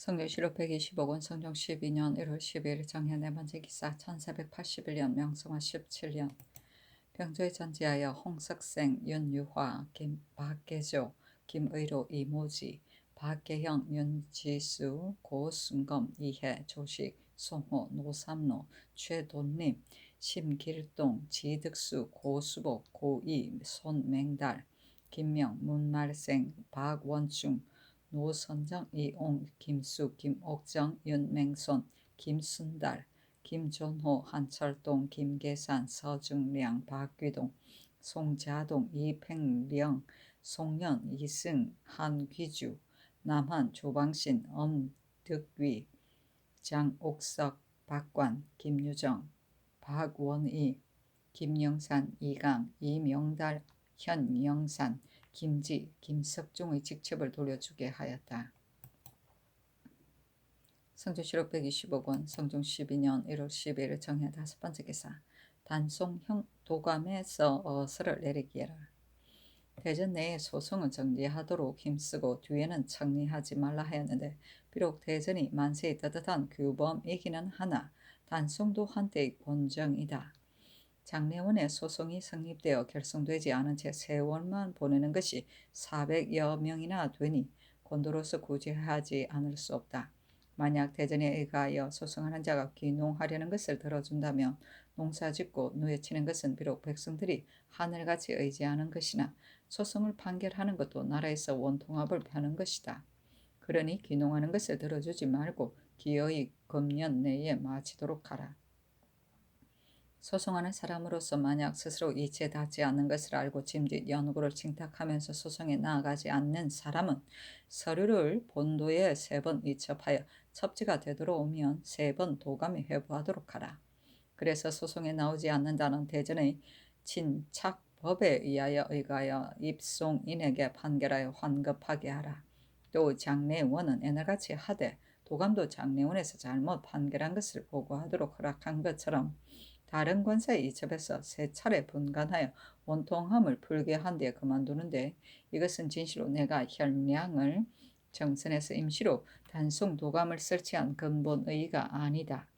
성경시록 125권 성종 12년 1월 12일 정현 네 번째 기사 1481년 명성화 17년 병조에 전지하여 홍석생 윤유화 박계조 김의로 이모지 박계형 윤지수 고순검 이해 조식 송호 노삼로 최돈림 심길동 지득수 고수복 고이 손맹달 김명 문말생 박원중 노선정 이옹 김수 김옥정 윤맹손 김순달 김존호 한철동 김계산 서중량 박귀동 송자동 이팽령 송년 이승 한귀주 남한 조방신 엄득위 장옥석 박관 김유정 박원희 김영산 이강 이명달 현영산 김지 김석종의 직책을 돌려주게 하였다. 성조시록 125권 성종 12년 1월 12일 정해 다섯 번째 기사 단송형 도감에서 어서를 내리게 하라. 대전 내에 소송을 정리하도록 힘쓰고 뒤에는 정리하지 말라 하였는데 비록 대전이 만세히 떳떳한 규범이기는 하나 단송도 한때의 권정이다. 장례원의 소송이 성립되어 결성되지 않은 채 세월만 보내는 것이 400여 명이나 되니 권도로서 구제하지 않을 수 없다. 만약 대전에 의하여 소송하는 자가 귀농하려는 것을 들어준다면 농사짓고 누에치는 것은 비록 백성들이 하늘같이 의지하는 것이나 소송을 판결하는 것도 나라에서 원통합을 펴는 것이다. 그러니 귀농하는 것을 들어주지 말고 기어이 금년 내에 마치도록 하라. 소송하는 사람으로서 만약 스스로 이치에 닿지 않는 것을 알고 짐짓 연구를 칭탁하면서 소송에 나아가지 않는 사람은 서류를 본도에 3번 이첩하여 첩지가 되돌아오면 3번 도감에 회부하도록 하라. 그래서 소송에 나오지 않는다는 대전의 친착법에 의하여 입송인에게 판결하여 환급하게 하라. 또 장례원은 에날같이 하되 도감도 장례원에서 잘못 판결한 것을 보고하도록 허락한 것처럼 다른 권사에 이첩해서 3차례 분간하여 원통함을 풀게 한 뒤에 그만두는데 이것은 진실로 내가 혈량을 정선해서 임시로 단송 도감을 설치한 근본 의의가 아니다.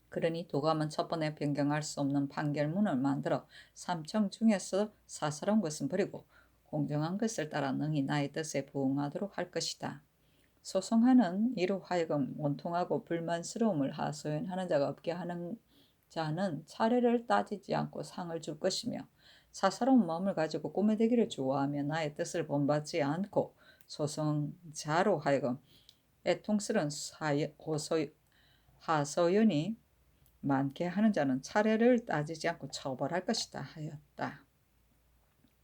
그러니 도감은 첫번에 변경할 수 없는 판결문을 만들어 삼청 중에서 사사로운 것은 버리고 공정한 것을 따라 능히 나의 뜻에 부응하도록 할 것이다. 소송하는 이로 하여금 원통하고 불만스러움을 하소연하는 자가 없게 하는 자는 차례를 따지지 않고 상을 줄 것이며 사사로운 마음을 가지고 꾸며대기를 좋아하며 나의 뜻을 본받지 않고 소송자로 하여금 애통스런 하소연이 많게 하는 자는 차례를 따지지 않고 처벌할 것이다 하였다.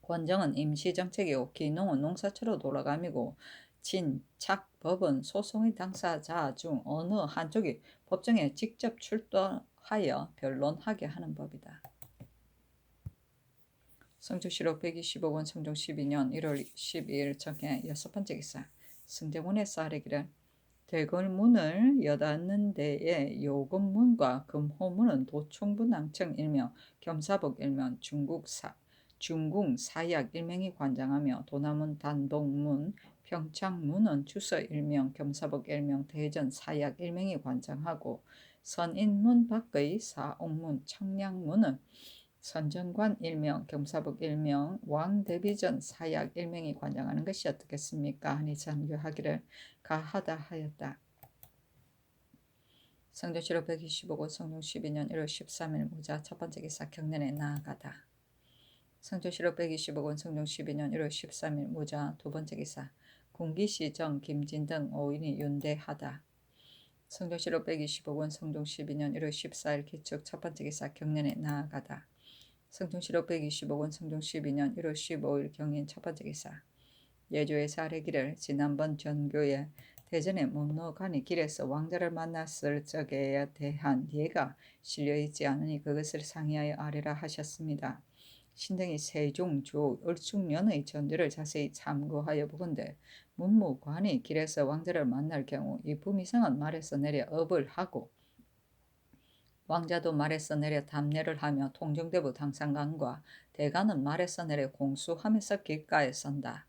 권정은 임시정책이고 귀농은 농사처로 돌아감이고 친착법은 소송의 당사자 중 어느 한쪽이 법정에 직접 출두하여 변론하게 하는 법이다. 성조시록 125권 성종 12년 1월 12일 정해 6번째 기사 승정원에서 아뢰기를 대궐문을 여닫는 데에 요금문과 금호문은 도총부낭청 일명 겸사복 일명 중궁사약 일명이 관장하며 도남문 단독문 평창문은 주서 일명 겸사복 일명 대전 사약 일명이 관장하고 선인문 밖의 사옥문 청량문은 선정관 일명 겸사복 일명 왕대비전 사약 일명이 관장하는 것이 어떻겠습니까 하니 전교하기를 가하다 하였다. 성조시록 125권 성종 12년 1월 13일 무자 첫번째 기사 경련에 나아가다. 성조시록 125권 성종 12년 1월 13일 무자 두번째 기사 군기시 정 김진 등 5인이 윤대하다. 성조시록 125권 성종 12년 1월 14일 기축 첫번째 기사 경련에 나아가다. 성종시록 125권 성종 12년 1월 15일 경인 첫번째 기사 예조에서 아뢰기를 지난번 전교에 대전에 몸노간이 길에서 왕자를 만났을 적에 대한 예가 실려있지 않으니 그것을 상의하여 아뢰라 하셨습니다. 신등이 세종 조 을충년의 전조를 자세히 참고하여 보건대 문무관이 길에서 왕자를 만날 경우 이 부미상은 말에서 내려 업을 하고 왕자도 말에서 내려 답례를 하며 통정대부 당상관과 대간은 말에서 내려 공수하면서 길가에 선다.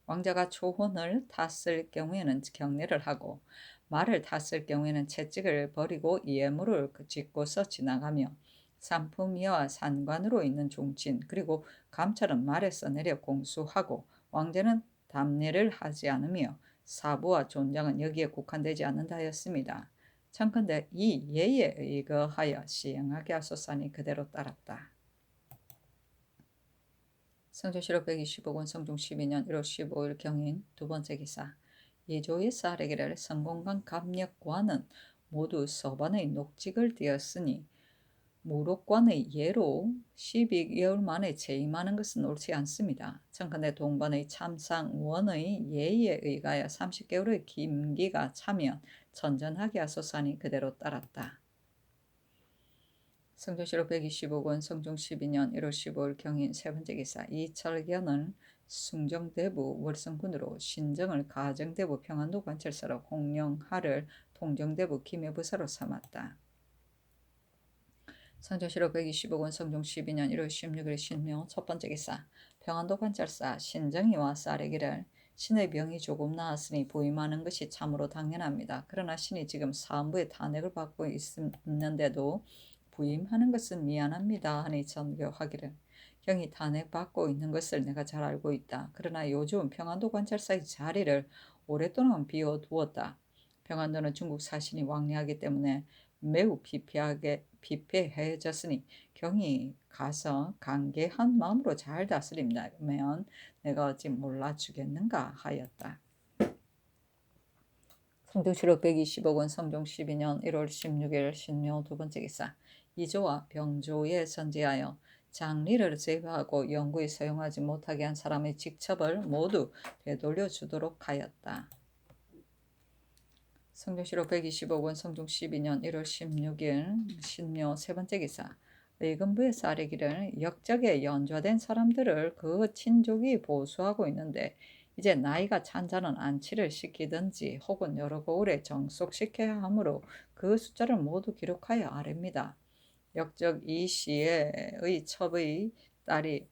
왕자가 초혼을 탔을 경우에는 경례를 하고 말을 탔을 경우에는 채찍을 버리고 예물을 짓고서 지나가며 산품위와 산관으로 있는 종친 그리고 감찰은 말에서 내려 공수하고 왕자는 답례를 하지 않으며 사부와 존장은 여기에 국한되지 않는다 하였습니다. 청컨대 이 예에 의거하여 시행하게 하소서니 그대로 따랐다. 성조실록 125권 성종 12년 1월 15일 경인 두 번째 기사. 예조의 사례기를 성공관 감력관은 모두 서반의 녹직을 띄었으니 무록관의 예로 12개월 만에 재임하는 것은 옳지 않습니다. 청컨대 동반의 참상원의 예에 의하여 30개월의 김기가 차면 전전하게 하소서니 그대로 따랐다. 성조실록 125권 성종 12년 1월 15일 경인 세 번째 기사. 이철견은 숭정대부 월성군으로 신정을 가정대부 평안도 관찰사로 홍영하를 통정대부 김해부사로 삼았다. 성조실록 125권 성종 12년 1월 16일 신묘 첫 번째 기사. 평안도 관찰사 신정이와 쌀에기를 신의 병이 조금 나았으니 부임하는 것이 참으로 당연합니다. 그러나 신이 지금 사헌부의 탄핵을 받고 있는데도 부임하는 것은 미안합니다 하니 전교하기를 경이 탄핵받고 있는 것을 내가 잘 알고 있다. 그러나 요즘 평안도 관찰사의 자리를 오랫동안 비워두었다. 평안도는 중국 사신이 왕래하기 때문에 매우 피폐해졌으니 경이 가서 간계한 마음으로 잘 다스린다면 내가 어찌 몰라주겠는가 하였다. 성조실록 125권 성종 12년 1월 16일 신묘 두 번째 기사. 이조와 병조에 선지하여 장리를 제거하고 영구히 사용하지 못하게 한 사람의 직첩을 모두 되돌려 주도록 하였다. 성조실록 125권 성종 12년 1월 16일 신묘 세 번째 기사. 의금부의 사례기를 역적에 연좌된 사람들을 그 친족이 보수하고 있는데 이제 나이가 찬 자는 안치를 시키든지 혹은 여러 고을에 정속시켜야 하므로 그 숫자를 모두 기록하여 아랩니다. 역적 이씨의 첩의 딸이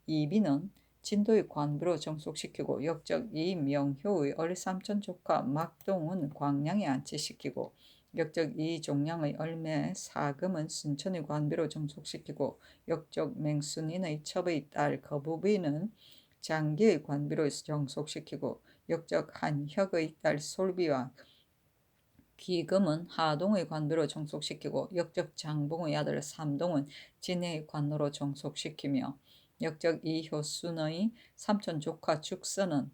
이비는 진도의 관부로 정속시키고 역적 이명효의 얼삼촌 조카 막동은 광양에 안치시키고 역적 이종량의 얼매 사금은 순천의 관비로 정속시키고 역적 맹순인의 첩의 딸 거부비는 장기의 관비로 정속시키고 역적 한혁의 딸 솔비와 기금은 하동의 관비로 정속시키고 역적 장봉의 아들 삼동은 진해의 관로로 정속시키며 역적 이효순의 삼촌 조카 죽선은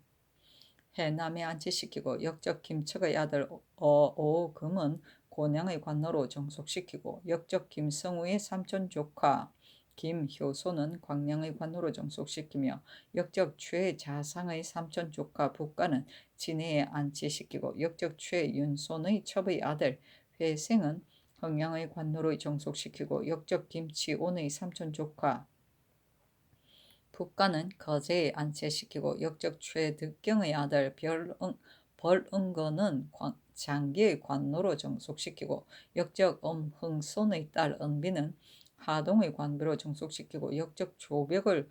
해남에 안치시키고 역적 김척의 아들 어오금은 곤양의 관로로 정속시키고 역적 김성우의 삼촌 조카 김효소는 광양의 관로로 정속시키며 역적 최자상의 삼촌 조카 북가는 진해에 안치시키고 역적 최윤손의 첩의 아들 회생은 흥양의 관로로 정속시키고 역적 김치온의 삼촌 조카 북가는 거제에 안치시키고 역적 최득경의 아들 벌응거는 장기의 관로로 정속시키고 역적 엄흥손의 딸 은비는 하동의 관비로 정속시키고 역적 조벽을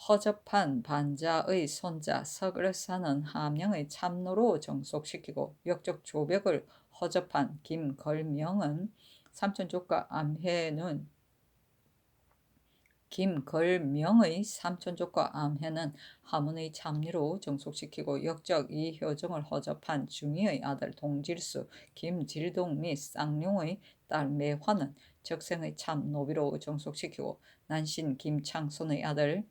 허접한 반자의 손자 석을사는 함양의 참로로 정속시키고 역적 조벽을 허접한 김걸명은 삼촌 조카 김걸명의 삼촌 조카 암해는 하문의 참리로 정속시키고 역적 이효정을 허접한 중의의 아들 동질수 김질동 및 쌍룡의 딸 매화는 적생의 참 노비로 정속시키고 난신 김창손의 아들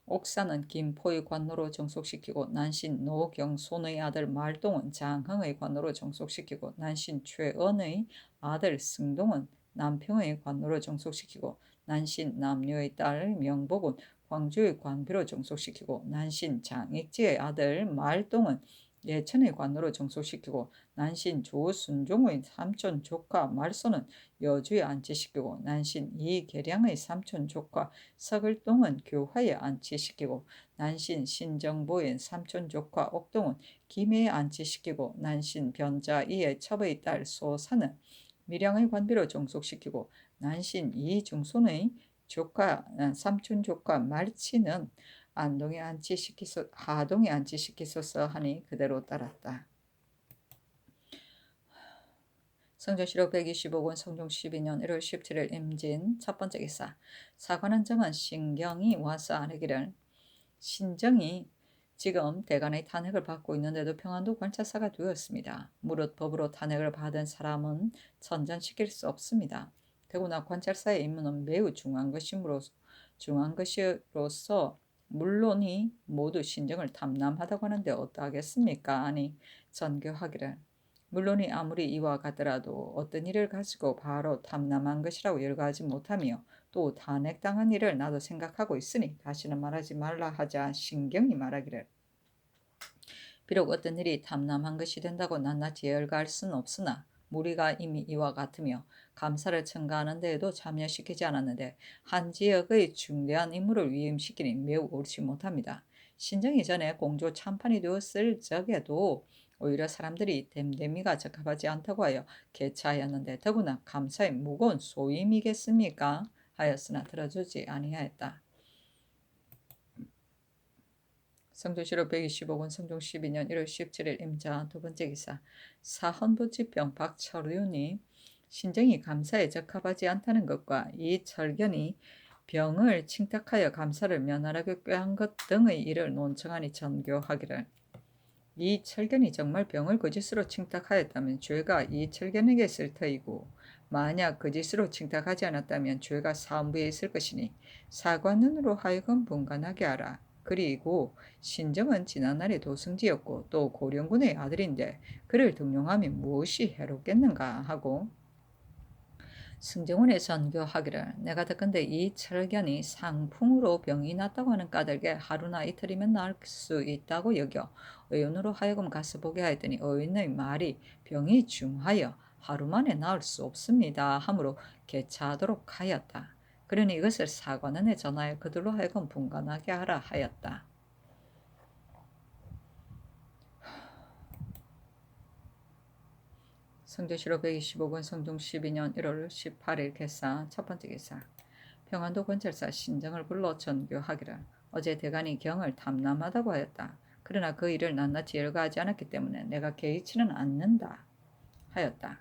옥사는 김포의 관로로 정속시키고 난신 노경손의 아들 말동은 장흥의 관로로 정속시키고 난신 최언의 아들 승동은 남평의 관로로 정속시키고 난신 남녀의 딸 명복은 광주의 관비로 정속시키고 난신 장익지의 아들 말동은 예천의 관로로 정속시키고 난신 조순종의 삼촌 조카 말소는 여주에 안치시키고 난신 이계량의 삼촌 조카 석을동은 교화에 안치시키고 난신 신정보의 삼촌 조카 옥동은 김해에 안치시키고 난신 변자이의 첩의 딸 소사는 밀양의 관비로 정속시키고 난신 이중손의 조카 삼촌 조카 말치는 하동에 안치시키소서 하니 그대로 따랐다. 성조실록 125권 성종 12년 1월 17일 임진 첫 번째 기사. 사관원 정은 신경이 와서 아뢰기를, 신정이 지금 대간의 탄핵을 받고 있는데도 평안도 관찰사가 되었습니다. 무릇 법으로 탄핵을 받은 사람은 천전시킬 수 없습니다. 더구나 관찰사의 임무는 매우 중요한 것이로서 물론이 모두 신정을 탐남하다고 하는데 어떠하겠습니까? 아니 전교하기를, 물론이 아무리 이와 같더라도 어떤 일을 가지고 바로 탐남한 것이라고 열거하지 못하며 또 탄핵당한 일을 나도 생각하고 있으니 다시는 말하지 말라 하자 신경이 말하기를, 비록 어떤 일이 탐남한 것이 된다고 낱낱이 열거할 수는 없으나 무리가 이미 이와 같으며 감사를 첨가하는 데에도 참여시키지 않았는데 한 지역의 중대한 임무를 위임시키니 매우 옳지 못합니다. 신정이 전에 공조 참판이 되었을 적에도 오히려 사람들이 댐댐이가 적합하지 않다고 하여 개차하였는데 더구나 감사의 무거운 소임이겠습니까? 하였으나 들어주지 아니하였다. 성조실록 125권 성종 12년 1월 17일 임자 두 번째 기사. 사헌부지병 박철윤이 신정이 감사에 적합하지 않다는 것과 이 철견이 병을 칭탁하여 감사를 면하라고 꾀한 것 등의 일을 논청하니 전교하기를, 이 철견이 정말 병을 거짓으로 칭탁하였다면 죄가 이 철견에게 있을 터이고 만약 거짓으로 칭탁하지 않았다면 죄가 사헌부에 있을 것이니 사관원으로 하여금 분간하게 하라. 그리고 신정은 지난날의 도승지였고 또 고령군의 아들인데 그를 등용함이 무엇이 해롭겠는가 하고 승정원에 전교하기를, 내가 듣건대 이 철견이 상풍으로 병이 났다고 하는 까닭에 하루나 이틀이면 나을 수 있다고 여겨 의원으로 하여금 가서 보게 하였더니 의원의 말이 병이 중하여 하루 만에 나을 수 없습니다 하므로 개차하도록 하였다. 그러니 이것을 사관원에 전하여 그들로 하여금 분간하게 하라 하였다. 성조실록 125권 성종 12년 1월 18일 개사 첫 번째 기사. 평안도 관찰사 신정을 불러 전교하기를, 어제 대간이 경을 탐남하다고 하였다. 그러나 그 일을 낱낱이 열거하지 않았기 때문에 내가 개의치는 않는다 하였다.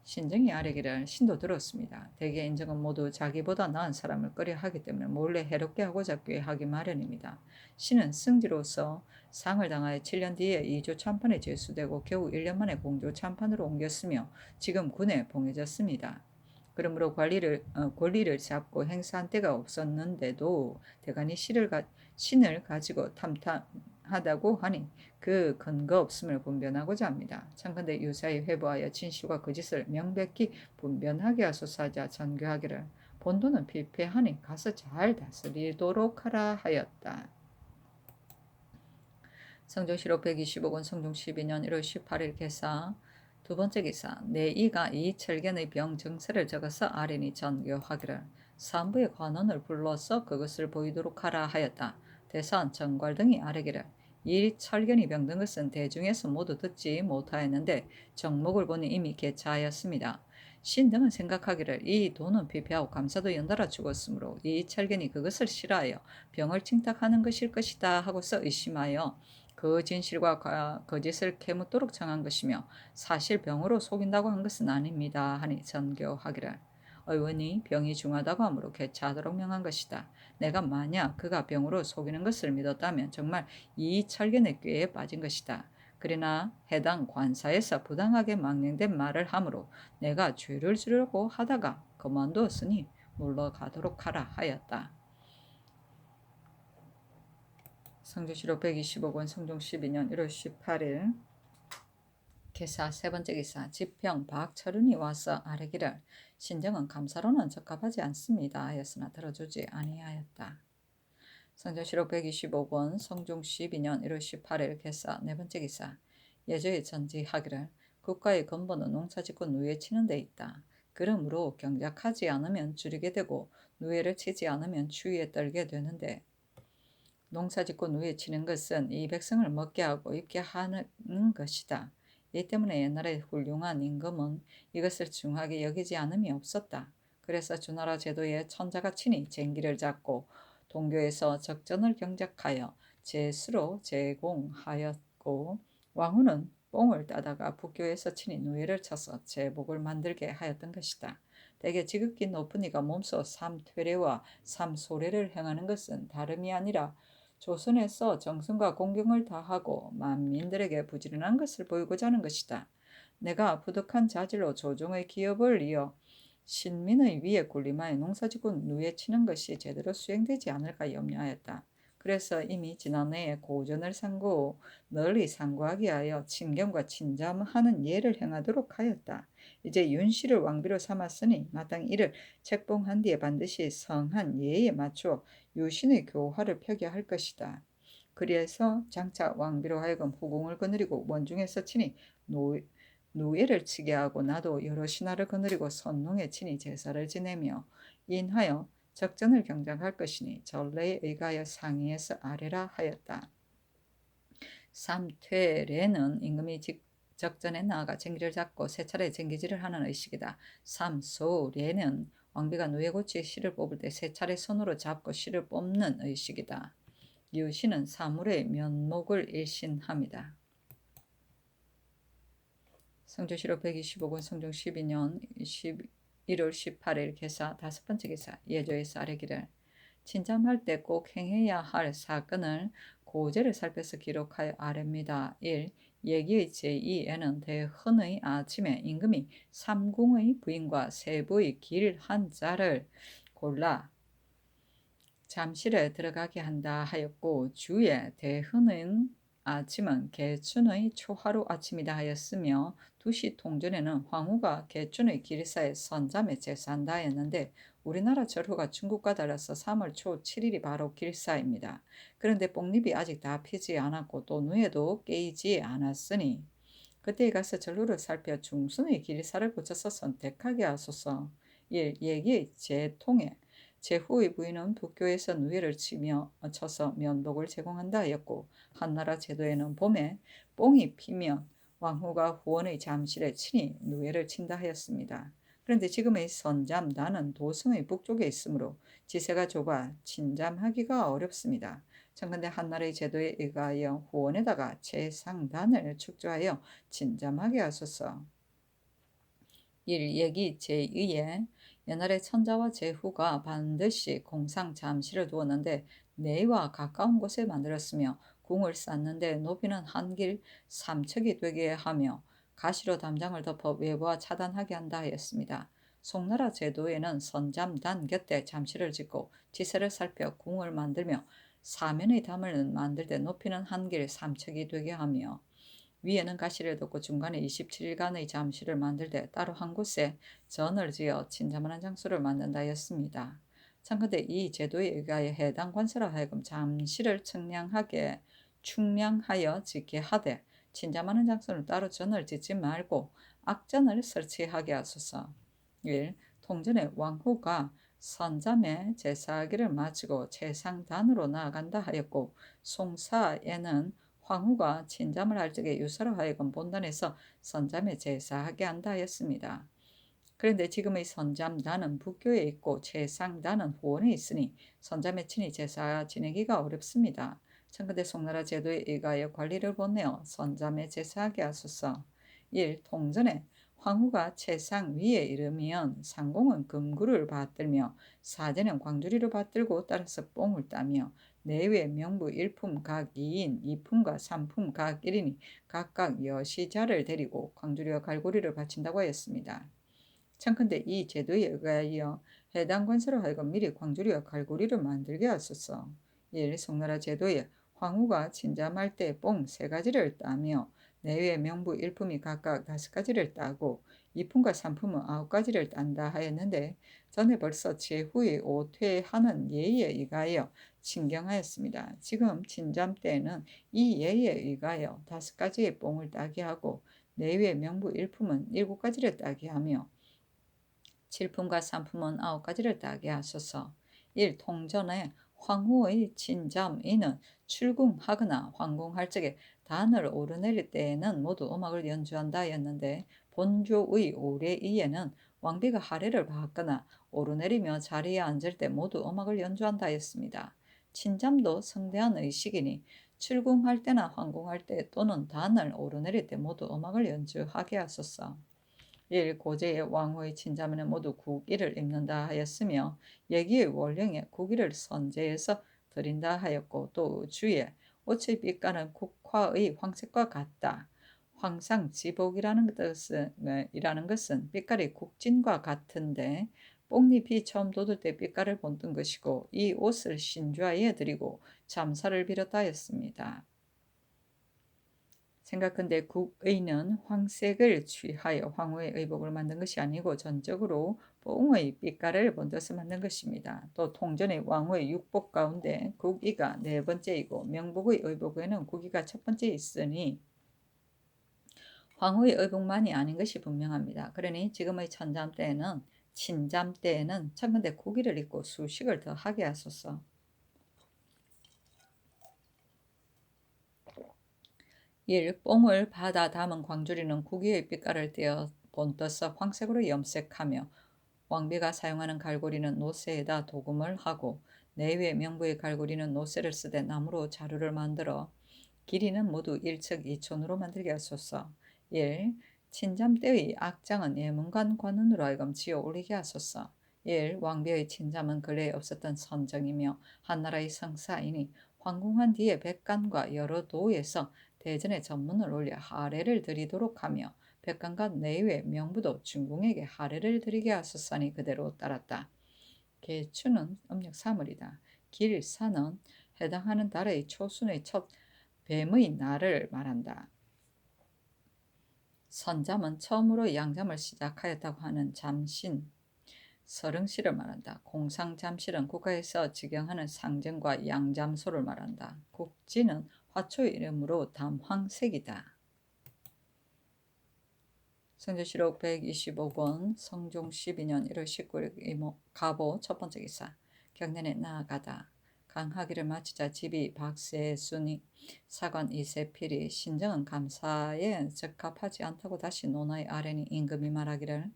신정이 아뢰기를, 신도 들었습니다. 대개 인정은 모두 자기보다 나은 사람을 꺼려하기 때문에 몰래 해롭게 하고자 꾀하기 마련입니다. 신은 승지로서 상을 당하여 7년 뒤에 2조 참판에 제수되고 겨우 1년 만에 공조 참판으로 옮겼으며 지금 군에 봉해졌습니다. 그러므로 권리를 잡고 행사한 때가 없었는데도 대간이 신을 가지고 탐탐하다고 하니 그 근거 없음을 분변하고자 합니다. 참건대 유사히 회부하여 진실과 거짓을 명백히 분변하게 하소서 하자 전교하기를, 본도는 필패하니 가서 잘 다스리도록 하라 하였다. 성조실록 125권 성종 12년 1월 18일 개사 두 번째 기사. 내 이가 이 철견의 병 증세를 적어서 아뢰니 전교하기를, 산부의 관원을 불러서 그것을 보이도록 하라 하였다. 대산 정괄 등이 아뢰기를, 이 철견이 병든 것은 대중에서 모두 듣지 못하였는데 정목을 보니 이미 개차하였습니다. 신등은 생각하기를, 이 도는 피폐하고 감사도 연달아 죽었으므로 이 철견이 그것을 싫어하여 병을 칭탁하는 것일 것이다 하고서 의심하여 그 진실과 거짓을 캐묻도록 정한 것이며 사실 병으로 속인다고 한 것은 아닙니다 하니 전교하기를, 의원이 병이 중하다고 하므로 개차하도록 명한 것이다. 내가 만약 그가 병으로 속이는 것을 믿었다면 정말 이 철견의 꾀에 빠진 것이다. 그러나 해당 관사에서 부당하게 망령된 말을 하므로 내가 죄를 지으려고 하다가 그만두었으니 물러가도록 하라 하였다. 성조실록 125권 성종 12년 1월 18일 개사 세 번째 기사. 지평 박철은이 와서 아뢰기를, 신정은 감사로는 적합하지 않습니다 하였으나 들어주지 아니하였다. 성조실록 125권 성종 12년 1월 18일 개사 네 번째 기사. 예조에 전지하기를, 국가의 근본은 농사짓고 누에 치는 데 있다. 그러므로 경작하지 않으면 줄이게 되고 누에를 치지 않으면 추위에 떨게 되는데 농사짓고 누에 치는 것은 이 백성을 먹게 하고 입게 하는 것이다. 이 때문에 옛날에 훌륭한 임금은 이것을 중하게 여기지 않음이 없었다. 그래서 주나라 제도에 천자가 친히 쟁기를 잡고 동교에서 적전을 경작하여 제수로 제공하였고 왕후는 뽕을 따다가 북교에서 친히 누에를 쳐서 제복을 만들게 하였던 것이다. 대개 지극히 높은 이가 몸소 삼퇴례와 삼소례를 행하는 것은 다름이 아니라 조선에서 정성과 공경을 다하고 만민들에게 부지런한 것을 보이고자 하는 것이다. 내가 부득한 자질로 조정의 기업을 이어 신민의 위에 군림하여 농사짓고 누에 치는 것이 제대로 수행되지 않을까 염려하였다. 그래서 이미 지난해에 고전을 상고 널리 상고하게 하여 친경과 친잠하는 예를 행하도록 하였다. 이제 윤씨를 왕비로 삼았으니 마땅히 이를 책봉한 뒤에 반드시 성한 예에 맞추어 유신의 교화를 펴게 할 것이다. 그래서 장차 왕비로 하여금 후궁을 거느리고 원중에서 친히 누예를 치게 하고 나도 여러 신하를 거느리고 선농에 친히 제사를 지내며 인하여 적전을 경작할 것이니 전례에 의하여 상의해서 아래라 하였다. 삼퇴례는 임금이 적전에 나아가 쟁기를 잡고 세 차례 쟁기질을 하는 의식이다. 삼소례는 왕비가 누에고치에 실을 뽑을 때 세 차례 손으로 잡고 실을 뽑는 의식이다. 유신은 사물의 면목을 일신합니다. 성조실록 125권 성종 12년 1월 18일 개사 다섯 번째 개사 예조에서 아래기를 친잠할 때 꼭 행해야 할 사건을 고제를 살펴서 기록하여 아래입니다. 1. 예기의 제2에는 대헌의 아침에 임금이 삼궁의 부인과 세부의 길 한자를 골라 잠실에 들어가게 한다 하였고 주에 대헌은 아침은 개춘의 초하루 아침이다 하였으며 2시 통전에는 황후가 개춘의 길사에 선잠에 제사한다 하였는데 우리나라 절후가 중국과 달라서 3월 초 7일이 바로 길사입니다. 그런데 뽕잎이 아직 다 피지 않았고 또 누에도 깨이지 않았으니 그때에 가서 절후를 살펴 중순의 길사를 고쳐서 선택하게 하소서. 1. 얘기 제통에 제후의 부인은 북교에서 누에를 쳐서 면복을 제공한다 하였고 한나라 제도에는 봄에 뽕이 피면 왕후가 후원의 잠실에 친히 누에를 친다 하였습니다. 그런데 지금의 선잠단은 도성의 북쪽에 있으므로 지세가 좁아 친잠하기가 어렵습니다. 청근대 한나라의 제도에 의하여 후원에다가 제상단을 축조하여 친잠하게 하소서. 1. 얘기 제2에 옛날에 천자와 제후가 반드시 공상 잠실을 두었는데 내와 가까운 곳에 만들었으며 궁을 쌓는데 높이는 한길 3척이 되게 하며 가시로 담장을 덮어 외부와 차단하게 한다 하였습니다. 송나라 제도에는 선잠단 곁에 잠실을 짓고 지세를 살펴 궁을 만들며 사면의 담을 만들 때 높이는 한길 3척이 되게 하며 위에는 가시를 덮고 중간에 27일간의 잠실을 만들 때 따로 한 곳에 전을 지어 친자만한 장소를 만든다 하였습니다. 참건대 이 제도에 의하여 해당 관사로 하여금 잠실을 충량하여 짓게 하되 친자만한 장소는 따로 전을 짓지 말고 악전을 설치하게 하소서. 1. 통전에 왕후가 선잠에 제사하기를 마치고 제상단으로 나아간다 하였고 송사에는 황후가 친잠을 할 적에 유사로 하여금 본단에서 선잠에 제사하게 한다 하였습니다. 그런데 지금의 선잠단은 북교에 있고 제상단은 후원에 있으니 선잠에 친히 제사 지내기가 어렵습니다. 청근대 송나라 제도에 의하여 관리를 보내어 선잠에 제사하게 하소서. 1. 통전에 황후가 채상 위에 이르면 상공은 금구를 받들며 사제는 광주리를 받들고 따라서 뽕을 따며 내외 명부 1품 각 2인 2품과 3품 각 1인이 각각 여시자를 데리고 광주리와 갈고리를 바친다고 하였습니다. 청컨대 이 제도에 의하여 해당 관사로 하여금 미리 광주리와 갈고리를 만들게 하소서. 1. 송나라 제도에 황후가 친잠할 때 뽕 3가지를 따며 내외 명부 1품이 각각 5가지를 따고 2품과 3품은 9가지를 딴다 하였는데 전에 벌써 제후의 오퇴하는 예에 의하여 친경하였습니다. 지금 친잠 때에는 이 예에 의하여 5가지의 뽕을 따게 하고 내외 명부 1품은 7가지를 따게 하며 7품과 3품은 9가지를 따게 하소서. 1. 통전에 황후의 친잠인은 출궁하거나 황궁할 적에 단을 오르내릴 때에는 모두 음악을 연주한다 하였는데 본조의 오례이에는 왕비가 하례를 받거나 오르내리며 자리에 앉을 때 모두 음악을 연주한다 하였습니다. 친잠도 성대한 의식이니 출궁할 때나 황궁할 때 또는 단을 오르내릴 때 모두 음악을 연주하게 하소서. 1. 고제의 왕후의 친자매는 모두 국의를 입는다 하였으며 예기의 원령에 국의를 선제해서 드린다 하였고 또 주의 옷의 빛깔은 국화의 황색과 같다. 황상지복이라는 것은 빛깔이 국진과 같은데 뽕잎이 처음 돋을 때 빛깔을 본뜬 것이고 이 옷을 신주하에 드리고 잠사를 빌었다 하였습니다. 생각컨대 국의는 황색을 취하여 황후의 의복을 만든 것이 아니고 전적으로 뽕의 빛깔을 본떠서 만든 것입니다. 또 통전의 왕후의 육복 가운데 국의가 네 번째이고 명복의 의복에는 국의가 첫 번째 있으니 황후의 의복만이 아닌 것이 분명합니다. 그러니 지금의 친잠 때에는 천근대 국의를 입고 수식을 더 하게 하소서. 1. 뽕을 받아 담은 광주리는 국위의 빛깔을 떼어 본떠서 황색으로 염색하며 왕비가 사용하는 갈고리는 노쇠에다 도금을 하고 내외 명부의 갈고리는 노쇠를 쓰되 나무로 자루를 만들어 길이는 모두 1척 2촌으로 만들게 하소서. 1. 친잠 때의 악장은 예문관 관원으로 하여금 지어 올리게 하소서. 1. 왕비의 친잠은 근래에 없었던 선정이며 한나라의 성사이니 황궁한 뒤에 백관과 여러 도에서 대전에 전문을 올려 하례를 드리도록 하며 백관과 내외 명부도 중궁에게 하례를 드리게 하소서니 그대로 따랐다. 계추는 음력 3월이다. 길사는 해당하는 달의 초순의 첫 뱀의 날을 말한다. 선잠은 처음으로 양잠을 시작하였다고 하는 잠신, 서릉시를 말한다. 공상잠실은 국가에서 직영하는 상정과 양잠소를 말한다. 국지는 화초의 이름으로 담황색이다. 성조실록 125권 성종 12년 1월 19일 이모 가보 첫 번째 기사. 경년에 나아가다. 강하기를 마치자 집이 박세순이 사관 이세필이 신정은 감사에 적합하지 않다고 다시 논하의 아뢰니 임금이 말하기를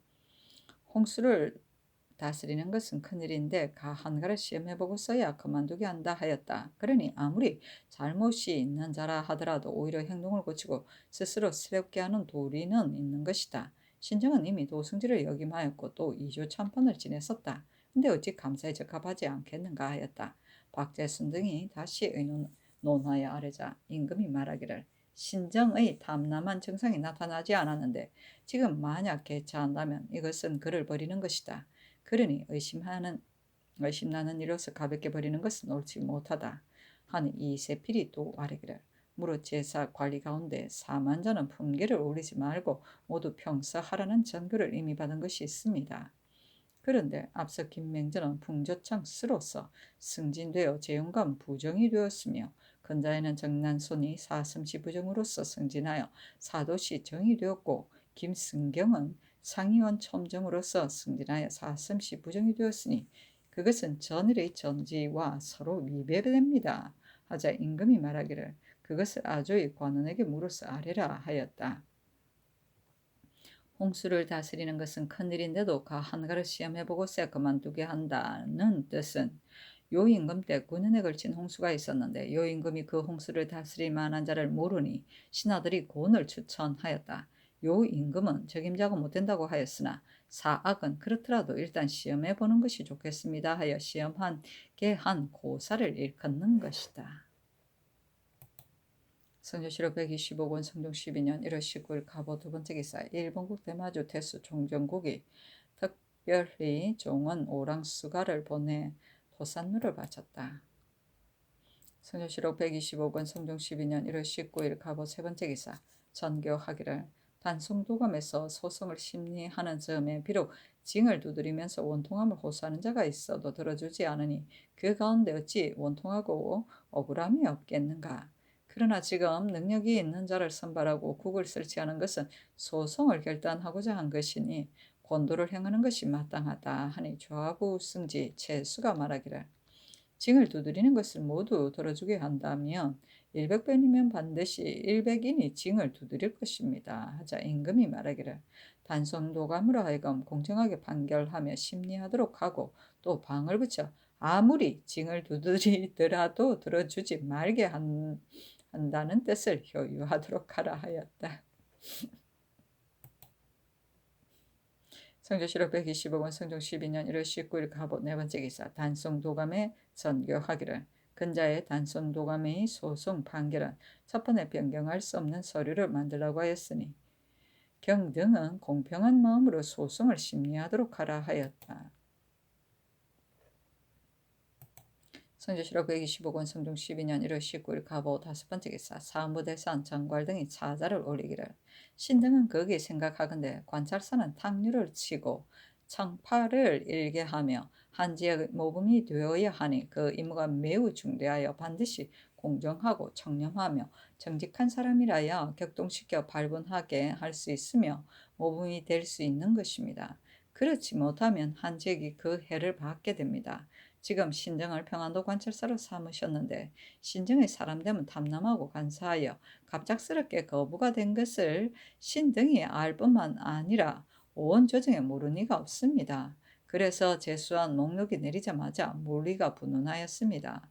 홍수를 다스리는 것은 큰일인데 한가를 시험해보고서야 그만두게 한다 하였다. 그러니 아무리 잘못이 있는 자라 하더라도 오히려 행동을 고치고 스스로 새롭게 하는 도리는 있는 것이다. 신정은 이미 도승지를 역임하였고 또 이조 참판을 지냈었다. 근데 어찌 감사에 적합하지 않겠는가 하였다. 박재순 등이 다시 논하에 아뢰자 임금이 말하기를 신정의 탐남한 증상이 나타나지 않았는데 지금 만약 개차한다면 이것은 그를 버리는 것이다. 그러니 의심나는 일로서 가볍게 버리는 것은 옳지 못하다. 하니 이세필이 또 아뢰기를 무릇 제사 관리 가운데 사만자는 품계를 올리지 말고 모두 평사하라는 전교를 이미 받은 것이 있습니다. 그런데 앞서 김맹전은 풍조창 스로서 승진되어 재용감 부정이 되었으며 근자에는 정난손이 사슴시 부정으로서 승진하여 사도시 정이 되었고 김승경은 상의원 첨정으로서 승진하여 사슴시 부정이 되었으니 그것은 전일의 정지와 서로 위배됩니다. 하자 임금이 말하기를 그것을 아조의 관원에게 물어서 아뢰라 하였다. 홍수를 다스리는 것은 큰일인데도 한가를 시험해보고서 그만두게 한다는 뜻은 요임금 때 9년에 걸친 홍수가 있었는데 요임금이 그 홍수를 다스릴 만한 자를 모르니 신하들이 곤을 추천하였다. 요임금은 적임자가 못된다고 하였으나 사악은 그렇더라도 일단 시험해보는 것이 좋겠습니다 하여 시험한 게한 고사를 일컫는 것이다. 성조실록 125권 성종 12년 1월 19일 가보 두 번째 기사. 일본국 대마주 태수 종전국이 특별히 종은 오랑수가를 보내 도산누를 바쳤다. 성조실록 125권 성종 12년 1월 19일 가보 세 번째 기사. 전교하기를 단송도감에서 소송을 심리하는 즈음에 비록 징을 두드리면서 원통함을 호소하는 자가 있어도 들어주지 않으니 그 가운데 어찌 원통하고 억울함이 없겠는가. 그러나 지금 능력이 있는 자를 선발하고 국을 설치하는 것은 소송을 결단하고자 한 것이니 권도를 행하는 것이 마땅하다 하니 좌부 승지 최수가 말하기를 징을 두드리는 것을 모두 들어주게 한다면 100번이면 반드시 100인이 징을 두드릴 것입니다. 하자 임금이 말하기를 단성도감으로 하여금 공정하게 판결하며 심리하도록 하고 또 방을 붙여 아무리 징을 두드리더라도 들어주지 말게 한다는 뜻을 효유하도록 하라 하였다. 성조실록 125권 성종 12년 1월 19일 가보 네 번째 기사 단송도감의 전교하기를 근자의 단송도감의 소송 판결은 첫번에 변경할 수 없는 서류를 만들라고 하였으니 경등은 공평한 마음으로 소송을 심리하도록 하라 하였다. 성조실록 125권 성종 12년 1월 19일 가보 다섯 번째 기사 사무대산 정괄 등이 차자를 올리기를 신등은 거기 생각하건대 관찰사는 탕류를 치고 청파를 일게 하며 한 지역의 모범이 되어야 하니 그 임무가 매우 중대하여 반드시 공정하고 청렴하며 정직한 사람이라야 격동시켜 발본하게 할 수 있으며 모범이 될 수 있는 것입니다. 그렇지 못하면 한 지역이 그 해를 받게 됩니다. 지금 신정을 평안도 관찰사로 삼으셨는데 신정의 사람됨은 탐남하고 간사하여 갑작스럽게 거부가 된 것을 신등이 알 뿐만 아니라 온 조정에 모를 리가 없습니다. 그래서 제수한 목록이 내리자마자 물리가 분운하였습니다.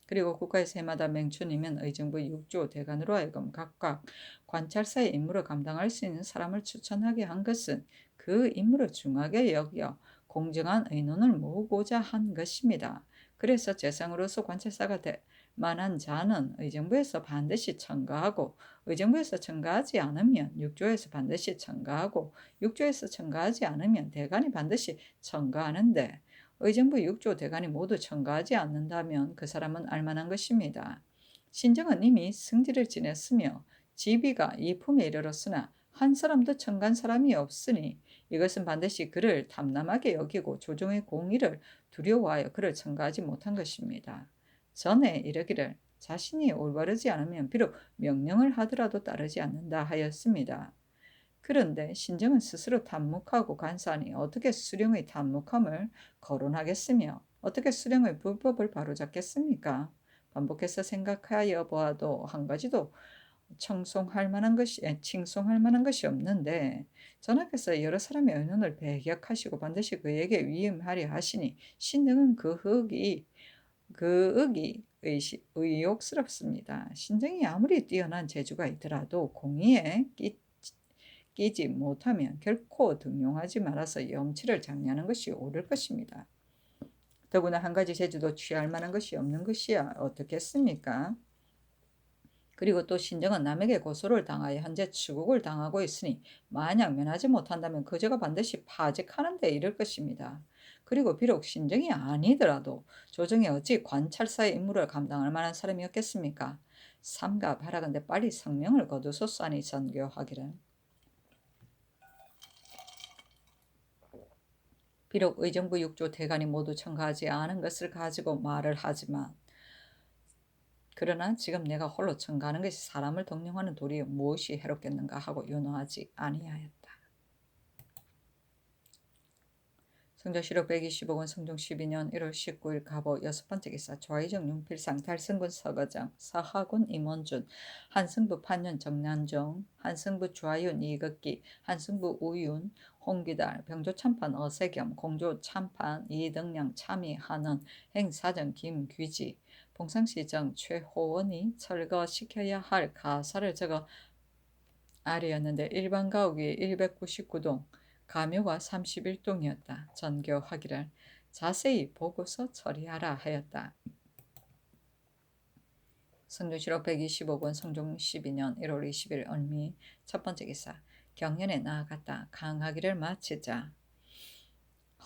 그리고 국가에서 해마다 맹춘이면 의정부 6조 대관으로 하여금 각각 관찰사의 임무를 감당할 수 있는 사람을 추천하게 한 것은 그 임무를 중하게 여겨 공정한 의논을 모으고자 한 것입니다. 그래서 재상으로서 관찰사가 될 만한 자는 의정부에서 반드시 첨가하고 의정부에서 첨가하지 않으면 육조에서 반드시 첨가하고 육조에서 첨가하지 않으면 대관이 반드시 첨가하는데 의정부 6조 대관이 모두 첨가하지 않는다면 그 사람은 알만한 것입니다. 신정은 이미 승지를 지냈으며 지비가 이품에 이르렀으나 한 사람도 첨가한 사람이 없으니 이것은 반드시 그를 탐남하게 여기고 조정의 공의를 두려워하여 그를 첨가하지 못한 것입니다. 전에 이르기를 자신이 올바르지 않으면 비록 명령을 하더라도 따르지 않는다 하였습니다. 그런데 신정은 스스로 탐묵하고 간사하니 어떻게 수령의 탐묵함을 거론하겠으며 어떻게 수령의 불법을 바로잡겠습니까? 반복해서 생각하여 보아도 한 가지도 칭송할 만한 것이 없는데 전하께서 여러 사람의 의논을 배격하시고 반드시 그에게 위임하려 하시니 신등은 그 의기 의욕스럽습니다. 신등이 아무리 뛰어난 재주가 있더라도 공의에 끼지 못하면 결코 등용하지 말아서 염치를 장려하는 것이 옳을 것입니다. 더구나 한 가지 재주도 취할 만한 것이 없는 것이야 어떻겠습니까? 그리고 또 신정은 남에게 고소를 당하여 현재 추국을 당하고 있으니 만약 면하지 못한다면 그저가 반드시 파직하는 데 이를 것입니다. 그리고 비록 신정이 아니더라도 조정에 어찌 관찰사의 임무를 감당할 만한 사람이었겠습니까? 삼가 바라건대 빨리 성명을 거두소서 하니 전교하기를. 비록 의정부 6조 대관이 모두 첨가하지 않은 것을 가지고 말을 하지만 그러나 지금 내가 홀로 첨가하는 것이 사람을 동령하는 도리에 무엇이 해롭겠는가 하고 윤호하지 아니하였다. 성조실록 125권 성종 12년 1월 19일 가보 여섯 번째 기사 좌의정 윤필상 달승군 서거장 사하군 임원준 한승부 판윤 정난종 한승부 좌윤 이극기 한승부 우윤 홍기달 병조참판 어세겸 공조참판 이등량 참의하는 행사정 김귀지 봉상시정 최호원이 철거시켜야 할 가사를 적어 아래였는데 일반 가옥이 199동 가묘가 31동이었다. 전교하기를 자세히 보고서 처리하라 하였다. 성종실록 125권 성종 12년 1월 20일 얼미 첫 번째 기사 경연에 나아갔다. 강하기를 마치자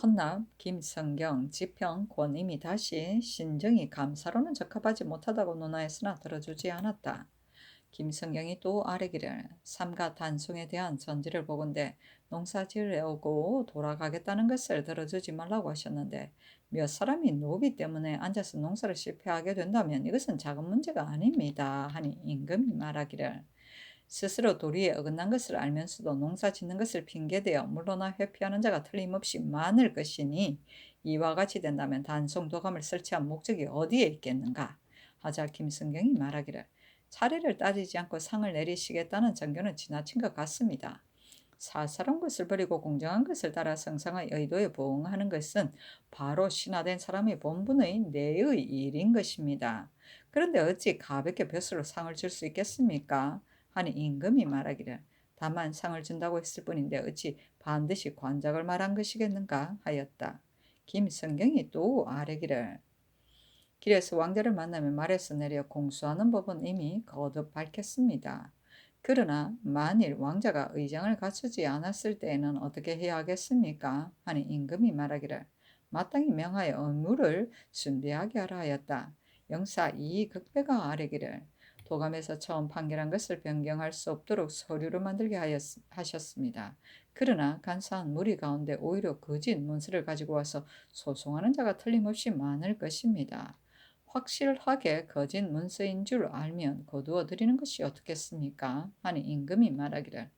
헌납 김성경 지평 권임이 다시 신정이 감사로는 적합하지 못하다고 논하였으나 들어주지 않았다. 김성경이 또 아뢰기를 삼가 단송에 대한 전지를 보건대 농사지으려고 돌아가겠다는 것을 들어주지 말라고 하셨는데 몇 사람이 노비 때문에 앉아서 농사를 실패하게 된다면 이것은 작은 문제가 아닙니다 하니 임금이 말하기를 스스로 도리에 어긋난 것을 알면서도 농사 짓는 것을 핑계대어 물러나 회피하는 자가 틀림없이 많을 것이니 이와 같이 된다면 단송도감을 설치한 목적이 어디에 있겠는가 하자 김성경이 말하기를 차례를 따지지 않고 상을 내리시겠다는 전교는 지나친 것 같습니다. 사사로운 것을 버리고 공정한 것을 따라 성상의 의도에 부응하는 것은 바로 신화된 사람의 본분의 내의 일인 것입니다. 그런데 어찌 가볍게 벼슬로 상을 줄 수 있겠습니까? 하니 임금이 말하기를 다만 상을 준다고 했을 뿐인데 어찌 반드시 관작을 말한 것이겠는가 하였다. 김성경이 또 아뢰기를 길에서 왕자를 만나면 말에서 내려 공수하는 법은 이미 거듭 밝혔습니다. 그러나 만일 왕자가 의장을 갖추지 않았을 때에는 어떻게 해야 하겠습니까? 하니 임금이 말하기를 마땅히 명하여 의무를 준비하게 하라 하였다. 영사 이 극배가 아뢰기를 도감에서 처음 판결한 것을 변경할 수 없도록 서류를 만들게 하셨습니다. 그러나 간사한 무리 가운데 오히려 거짓 문서를 가지고 와서 소송하는 자가 틀림없이 많을 것입니다. 확실하게 거짓 문서인 줄 알면 거두어 드리는 것이 어떻겠습니까? 하니 임금이 말하기를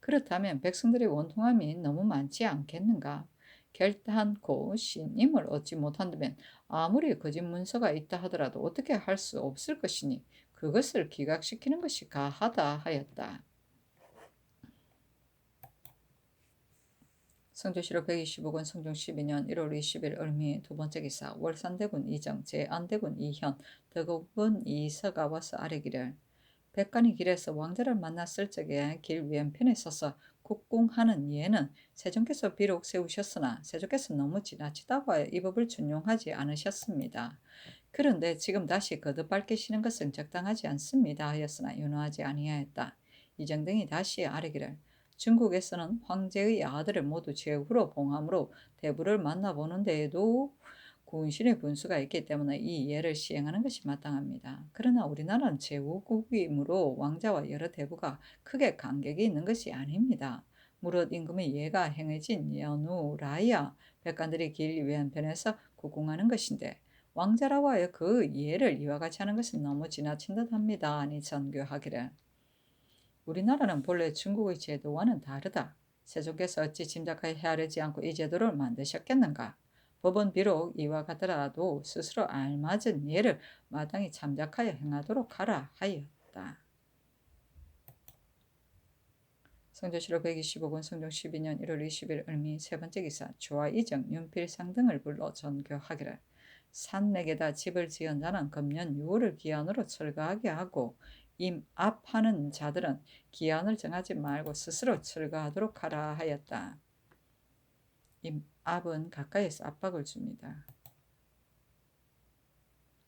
그렇다면 백성들의 원통함이 너무 많지 않겠는가? 결단코 신임을 얻지 못한다면 아무리 거짓 문서가 있다 하더라도 어떻게 할 수 없을 것이니 그것을 기각시키는 것이 가하다 하였다. 성조실록 125권 성종 12년 1월 20일 을미 두 번째 기사 월산대군 이정 제안대군 이현 덕업군 이서가 와서 아뢰기를 백관이 길에서 왕자를 만났을 적에 길 왼편에 서서 국궁하는 예는 세종께서 비록 세우셨으나 세종께서 너무 지나치다고 하여 이 법을 준용하지 않으셨습니다. 그런데 지금 다시 거듭 밝히시는 것은 적당하지 않습니다 하였으나 윤호하지 아니하였다. 이정 등이 다시 아뢰기를 중국에서는 황제의 아들을 모두 제후로 봉함으로 대부를 만나보는 데에도 군신의 분수가 있기 때문에 이 예를 시행하는 것이 마땅합니다. 그러나 우리나라는 제후국이므로 왕자와 여러 대부가 크게 간격이 있는 것이 아닙니다. 무릇 임금의 예가 행해진 연후라야 백관들이 길 왼편에서 구궁하는 것인데 왕자라고 하여 그 예를 이와 같이 하는 것은 너무 지나친 듯합니다. 아니 전교하기를 우리나라는 본래 중국의 제도와는 다르다. 세종께서 어찌 짐작하여 헤아리지 않고 이 제도를 만드셨겠는가? 법은 비록 이와 같더라도 스스로 알맞은 예를 마땅히 참작하여 행하도록 하라 하였다. 성조실록 125권 성종 12년 1월 20일 을미 세 번째 기사 조화 이정 윤필상 등을 불러 전교하기를 산맥에다 집을 지은 자는 금년 6월을 기한으로 철거하게 하고 임압하는 자들은 기한을 정하지 말고 스스로 철거하도록 하라 하였다. 임압은 가까이에서 압박을 줍니다.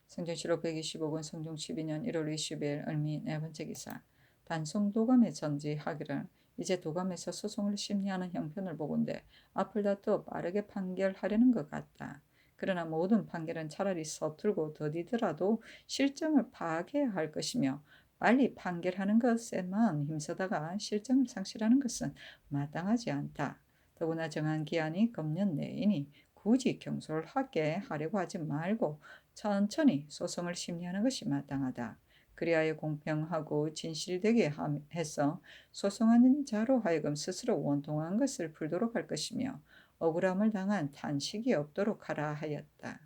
성종실록 125권 성종 12년 1월 20일 을미 네 번째 기사 단송도감에 전지하기를 이제 도감에서 소송을 심리하는 형편을 보건대 앞을 다투어 빠르게 판결하려는 것 같다. 그러나 모든 판결은 차라리 서툴고 더디더라도 실정을 파악해야 할 것이며 빨리 판결하는 것에만 힘쓰다가 실정을 상실하는 것은 마땅하지 않다. 더구나 정한 기한이 금년 내이니 굳이 경솔을 하게 하려고 하지 말고 천천히 소송을 심리하는 것이 마땅하다. 그리하여 공평하고 진실되게 해서 소송하는 자로 하여금 스스로 원통한 것을 풀도록 할 것이며 억울함을 당한 탄식이 없도록 하라 하였다.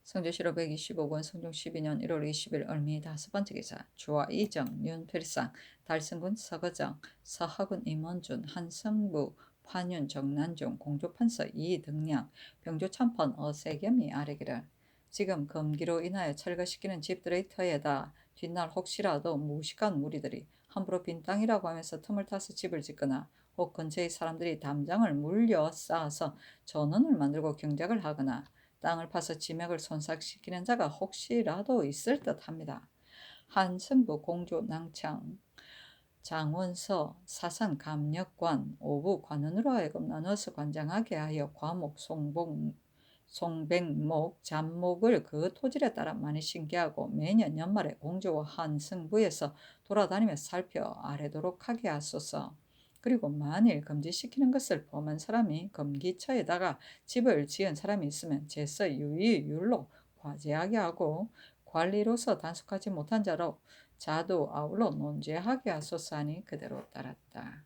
성조실록 125권 성종 12년 1월 20일 을미 다섯 번째 기사 주와 이정 윤필상 달성군 서거정 서하군 임원준 한성부 판윤 정난종 공조판서 이등량 병조참판 어세겸이 아뢰기를 지금 금기로 인하여 철거시키는 집들의 터에다 뒷날 혹시라도 무식한 무리들이 함부로 빈 땅이라고 하면서 틈을 타서 집을 짓거나 혹 근처의 사람들이 담장을 물려 쌓아서 전원을 만들고 경작을 하거나 땅을 파서 지맥을 손상시키는 자가 혹시라도 있을 듯합니다. 한승부 공조 낭창 장원서 사산 감력관 오부 관원으로 하여금 나눠서 관장하게 하여 과목 송백목 잡목을 그 토질에 따라 많이 신기하고 매년 연말에 공조와 한승부에서 돌아다니며 살펴 아래도록 하게 하소서. 그리고 만일 금지시키는 것을 범한 사람이 금기처에다가 집을 지은 사람이 있으면 제서 유의율로 과제하게 하고 관리로서 단속하지 못한 자로 자도 아울러 논죄하게 하소서 하니 그대로 따랐다.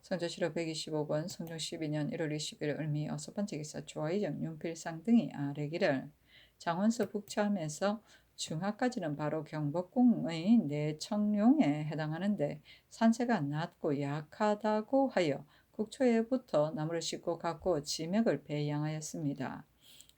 성조실록 125권 성종 12년 1월 20일 을미 여섯 번째 기사 조아이정 윤필상 등이 아뢰기를 장원서 북처함에서 중하까지는 바로 경복궁의 내청룡에 해당하는데 산세가 낮고 약하다고 하여 국초에부터 나무를 싣고 갔고 지맥을 배양하였습니다.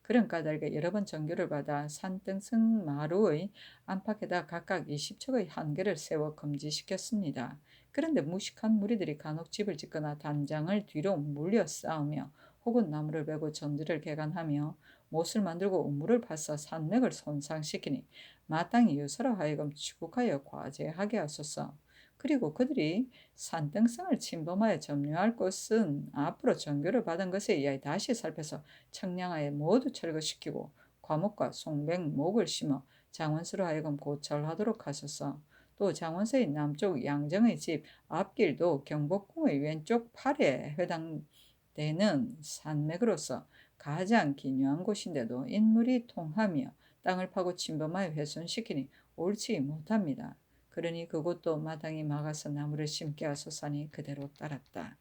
그런 까닭에 여러 번 정교를 받아 산등성 마루의 안팎에다 각각 20척의 한계를 세워 금지시켰습니다. 그런데 무식한 무리들이 간혹 집을 짓거나 단장을 뒤로 물려 싸우며 혹은 나무를 베고 전지를 개간하며 못을 만들고 우물을 파서 산맥을 손상시키니 마땅히 유서로 하여금 추국하여 과제하게 하소서. 그리고 그들이 산등성을 침범하여 점유할 것은 앞으로 정교를 받은 것에 의해 다시 살펴서 청량하에 모두 철거시키고 과목과 송백목을 심어 장원수로 하여금 고철하도록 하소서. 또 장원서의 남쪽 양정의 집 앞길도 경복궁의 왼쪽 팔에 해당되는 산맥으로서 가장 기묘한 곳인데도 인물이 통하며 땅을 파고 침범하여 훼손시키니 옳지 못합니다. 그러니 그곳도 마땅히 막아서 나무를 심게 하소서니 그대로 따랐다.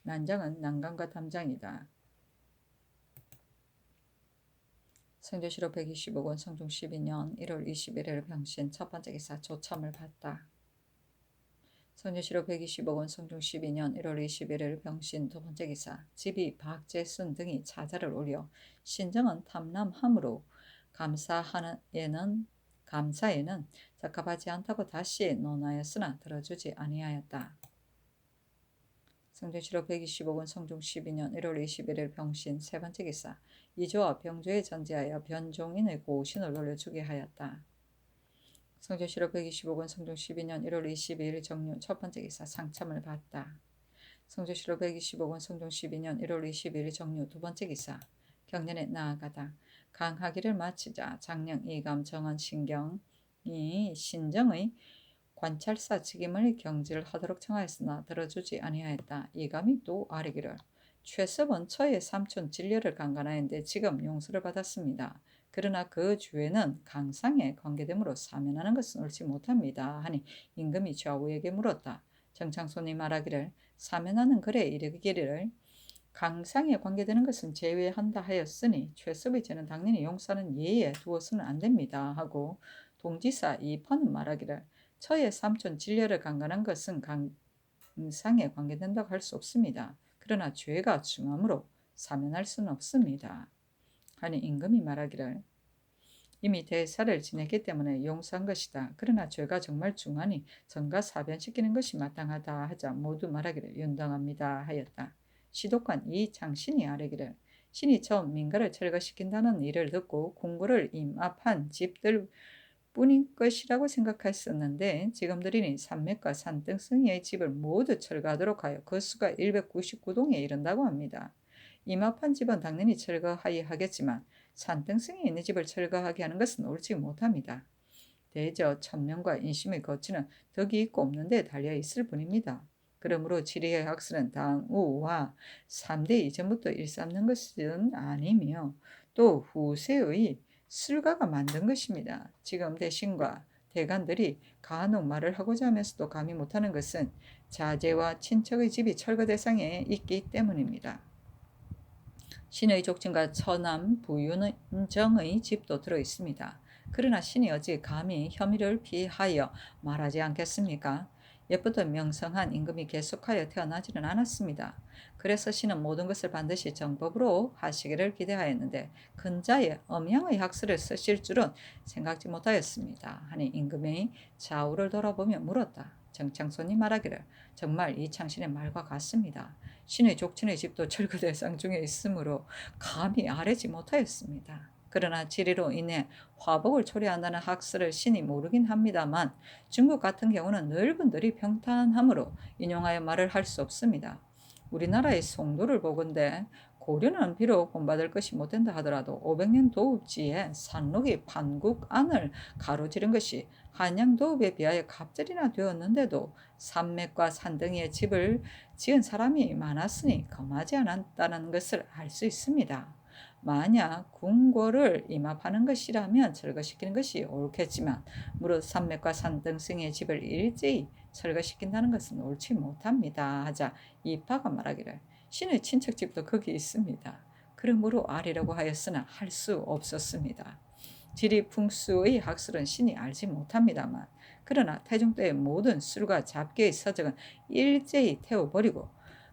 난장은 난강과 담장이다. 성조실록 125권 성종 12년 1월 21일 병신 첫 번째 기사 조참을 받다. 성조실록 125권 성종 12년 1월 21일 병신 두 번째 기사 집이 박재순 등이 차자를 올려 신정은 탐남함으로 감사에는 적합하지 않다고 다시 논하였으나 들어주지 아니하였다. 성조실록 125권 성종 12년 1월 21일 병신 세 번째 기사 이조와 병조에 전제하여 변종인의 고신을 놀려주게 하였다. 성조실록 125권 성종 12년 1월 22일 정류 첫 번째 기사 상참을 받다. 성조실록 125권 성종 12년 1월 22일 정류 두 번째 기사 경년에 나아가다. 강하기를 마치자 장령 이감 정원 신경이 신정의 관찰사 직임을 경질하도록 청하였으나 들어주지 아니하였다. 이감이 또 아뢰기를 최섭은 처의 삼촌 진료를 강간하였는데 지금 용서를 받았습니다. 그러나 그 주에는 강상에 관계되므로 사면하는 것은 옳지 못합니다. 하니 임금이 좌우에게 물었다. 정창손이 말하기를 사면하는 글에 이르기를 강상에 관계되는 것은 제외한다 하였으니 최섭의 죄는 당연히 용서하는 예에 두어서는 안 됩니다. 하고 동지사 이판은 말하기를 처의 삼촌 진료를 강간한 것은 강상에 관계된다고 할 수 없습니다. 그러나 죄가 중함으로 사면할 수는 없습니다. 하니 임금이 말하기를 이미 대사를 지냈기 때문에 용서한 것이다. 그러나 죄가 정말 중하니 전가 사변시키는 것이 마땅하다 하자 모두 말하기를 윤당합니다 하였다. 시독관 이장신이 아뢰기를 신이 처음 민가를 철거시킨다는 일을 듣고 궁궐을 임압한 집들 뿐인 것이라고 생각했었는데 지금 들으니 산맥과 산등성이의 집을 모두 철거하도록 하여 그 수가 199동에 이른다고 합니다. 임합한 집은 당연히 철거하여야 하겠지만 산등성이 있는 집을 철거하게 하는 것은 옳지 못합니다. 대저 천명과 인심의 거치는 덕이 있고 없는 데 달려 있을 뿐입니다. 그러므로 지리의 학설은 당우와 3대 이전부터 일삼는 것은 아니며 또 후세의 술가가 만든 것입니다. 지금 대신과 대관들이 간혹 말을 하고자 하면서도 감히 못하는 것은 자제와 친척의 집이 철거 대상에 있기 때문입니다. 신의 족친과 처남 부윤정의 집도 들어 있습니다. 그러나 신이 어찌 감히 혐의를 피하여 말하지 않겠습니까? 옛부터 명성한 임금이 계속하여 태어나지는 않았습니다. 그래서 신은 모든 것을 반드시 정법으로 하시기를 기대하였는데 근자의 엄양의 학설을 쓰실 줄은 생각지 못하였습니다. 하니 임금이 좌우를 돌아보며 물었다. 정창손이 말하기를 정말 이 창신의 말과 같습니다. 신의 족친의 집도 철거 대상 중에 있으므로 감히 아뢰지 못하였습니다. 그러나 지리로 인해 화복을 초래한다는 학설을 신이 모르긴 합니다만 중국 같은 경우는 넓은 들이 평탄하므로 인용하여 말을 할 수 없습니다. 우리나라의 송도를 보건대 고려는 비록 본받을 것이 못된다 하더라도 500년 도읍지에 산록이 판국 안을 가로지른 것이 한양 도읍에 비하여 갑절이나 되었는데도 산맥과 산등의 집을 지은 사람이 많았으니 검하지 않았다는 것을 알 수 있습니다. 만약 궁궐을 임합하는 것이라면 철거시키는 것이 옳겠지만 무릇 산맥과 산등승의 집을 일제히 철거시킨다는 것은 옳지 못합니다 하자 이파가 말하기를 신의 친척집도 거기 있습니다. 그러므로 아리라고 하였으나 할 수 없었습니다. 지리 풍수의 학설은 신이 알지 못합니다만, 그러나 태종 때의 모든 술과 잡계의 서적은 일제히 태워버리고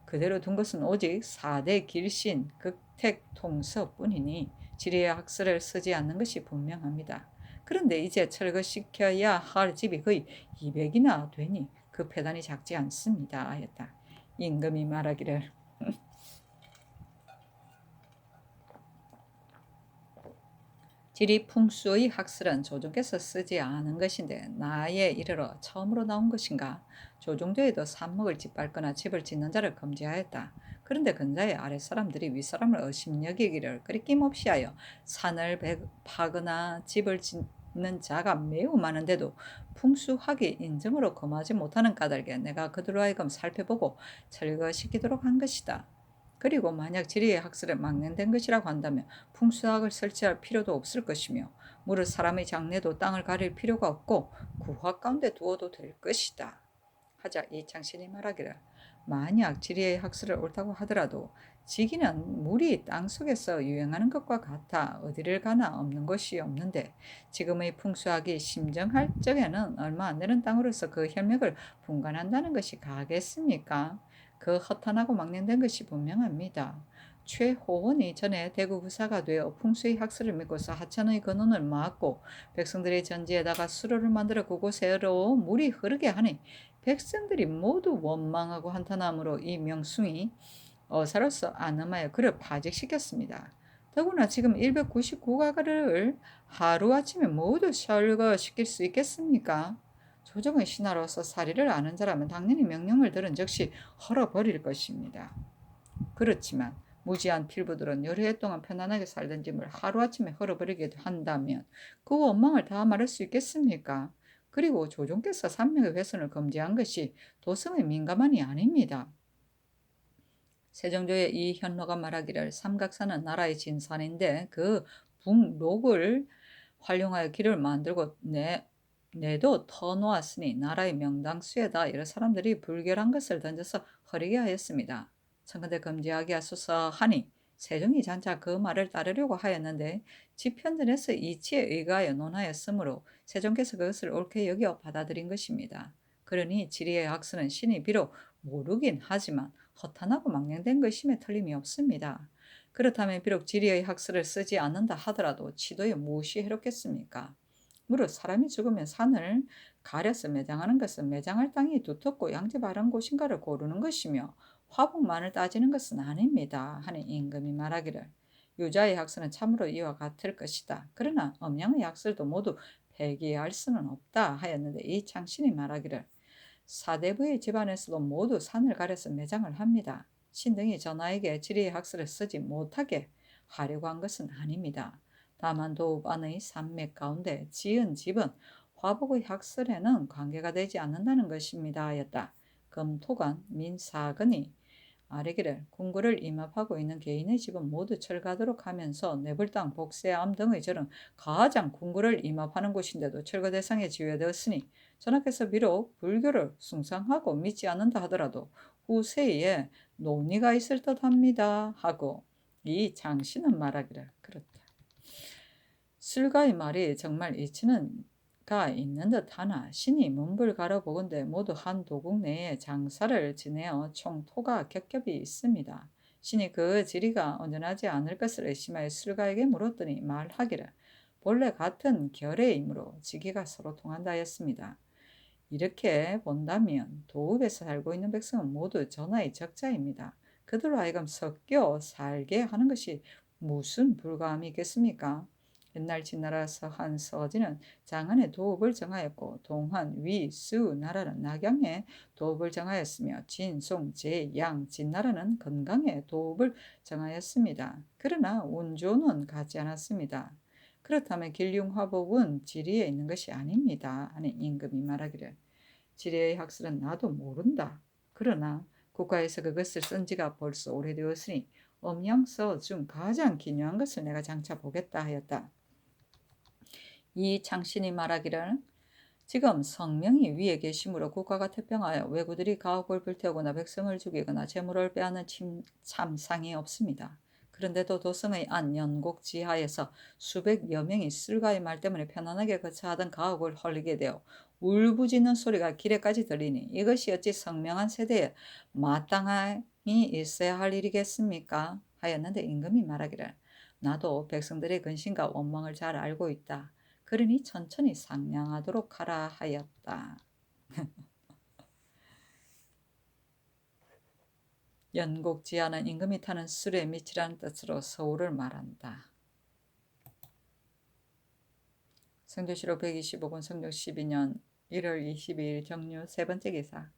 그대로 둔 것은 오직 4대 길신 극택통서뿐이니 지리의 학설을 쓰지 않는 것이 분명합니다. 그런데 이제 철거시켜야 할 집이 거의 200이나 되니 그 폐단이 작지 않습니다. 하였다. 임금이 말하기를 지리 풍수의 학설은 조종께서 쓰지 않은 것인데 나에 이르러 처음으로 나온 것인가? 조종도에도 삽목을 짓밟거나 집을 짓는 자를 금지하였다. 그런데 근자의 아랫사람들이 윗사람을 의심여기기를 끄리낌없이 하여 산을 파거나 집을 짓는 자가 매우 많은데도 풍수학이 인정으로 금하지 못하는 까닭에 내가 그들로 하여금 살펴보고 철거시키도록 한 것이다. 그리고 만약 지리의 학설에 망령된 것이라고 한다면 풍수학을 설치할 필요도 없을 것이며 무릇 사람의 장래도 땅을 가릴 필요가 없고 구학 가운데 두어도 될 것이다. 하자 이창신이 말하기를 만약 지리의 학설을 옳다고 하더라도 지기는 물이 땅속에서 유행하는 것과 같아 어디를 가나 없는 곳이 없는데 지금의 풍수학이 심정할 적에는 얼마 안 되는 땅으로서 그 혈맥을 분간한다는 것이 가겠습니까? 그 허탄하고 망령된 것이 분명합니다. 최호원이 전에 대구 부사가 되어 풍수의 학설을 믿고서 하천의 근원을 막고 백성들의 전지에다가 수로를 만들어 그곳으로 물이 흐르게 하니 백성들이 모두 원망하고 한탄함으로 이 명숭이 어사로서 안음하여 그를 파직시켰습니다. 더구나 지금 199가를 하루아침에 모두 철거시킬 수 있겠습니까? 조정의 신하로서 사리를 아는 자라면 당연히 명령을 들은 즉시 헐어버릴 것입니다. 그렇지만 무지한 필부들은 여러 해 동안 편안하게 살던 집을 하루아침에 헐어버리게 한다면 그 원망을 다 말할 수 있겠습니까? 그리고 조정께서 산명의 훼손을 금지한 것이 도성의 민감한이 아닙니다. 세종조의 이현로가 말하기를 삼각산은 나라의 진산인데 그 북록을 활용하여 길을 만들고 내도 터놓았으니 나라의 명당수에다 여러 사람들이 불결한 것을 던져서 허리게 하였습니다. 청근대 금지하게 하소서 하니 세종이 장차 그 말을 따르려고 하였는데 지편전에서 이치에 의거하여 논하였으므로 세종께서 그것을 옳게 여겨 받아들인 것입니다. 그러니 지리의 학설은 신이 비록 모르긴 하지만 허탄하고 망령된 것임에 틀림이 없습니다. 그렇다면 비록 지리의 학설을 쓰지 않는다 하더라도 지도에 무엇이 해롭겠습니까? 무릇 사람이 죽으면 산을 가려서 매장하는 것은 매장할 땅이 두텁고 양지 바른 곳인가를 고르는 것이며 화복만을 따지는 것은 아닙니다. 하는 임금이 말하기를 유자의 학설은 참으로 이와 같을 것이다. 그러나 음양의 학설도 모두 폐기할 수는 없다 하였는데 이 창신이 말하기를 사대부의 집안에서도 모두 산을 가려서 매장을 합니다. 신등이 전하에게 지리의 학설을 쓰지 못하게 하려고 한 것은 아닙니다. 다만 도읍 안의 산맥 가운데 지은 집은 화복의 학설에는 관계가 되지 않는다는 것입니다. 하였다. 금토관 민사근이 아래기를 궁궐을 임합하고 있는 개인의 집은 모두 철거하도록 하면서 내불당 복세암 등의 절은 가장 궁궐을 임합하는 곳인데도 철거 대상에 지휘되었으니 전하께서 비록 불교를 숭상하고 믿지 않는다 하더라도 후세에 논의가 있을 듯합니다 하고 이 장씨는 말하기를 그렇다. 술가의 말이 정말 이치는 가 있는 듯하나 신이 문불 가려보건대 모두 한 도국 내에 장사를 지내어 총토가 겹겹이 있습니다. 신이 그 지리가 온전하지 않을 것을 의심하여 술가에게 물었더니 말하기를 본래 같은 결의이므로 지기가 서로 통한다 하였습니다. 이렇게 본다면 도읍에서 살고 있는 백성은 모두 전하의 적자입니다. 그들로 하여금 섞여 살게 하는 것이 무슨 불가함이겠습니까? 옛날 진나라 서한 서진은 장안에 도읍을 정하였고 동한 위, 수 나라는 낙양에 도읍을 정하였으며 진, 송, 제, 양, 진나라는 건강에 도읍을 정하였습니다. 그러나 운조는 같지 않았습니다. 그렇다면 길륭화복은 지리에 있는 것이 아닙니다. 하는 임금이 말하기를 지리의 학설은 나도 모른다. 그러나 국가에서 그것을 쓴 지가 벌써 오래되었으니 음양서 중 가장 기묘한 것을 내가 장차 보겠다 하였다. 이 창신이 말하기를 지금 성명이 위에 계심으로 국가가 태평하여 왜구들이 가옥을 불태우거나 백성을 죽이거나 재물을 빼앗는 참상이 없습니다. 그런데도 도성의 안 연곡 지하에서 수백여 명이 쓸과의 말 때문에 편안하게 거처하던 가옥을 헐리게 되어 울부짖는 소리가 길에까지 들리니 이것이 어찌 성명한 세대에 마땅히 있어야 할 일이겠습니까? 하였는데 임금이 말하기를 나도 백성들의 근심과 원망을 잘 알고 있다. 그러니 천천히 상냥하도록 하라 하였다. 연곡 지하는 임금이 타는 술의 밑이라는 뜻으로 서울을 말한다. 성조실록 125권 성종 12년 1월 22일 정류 세 번째 기사.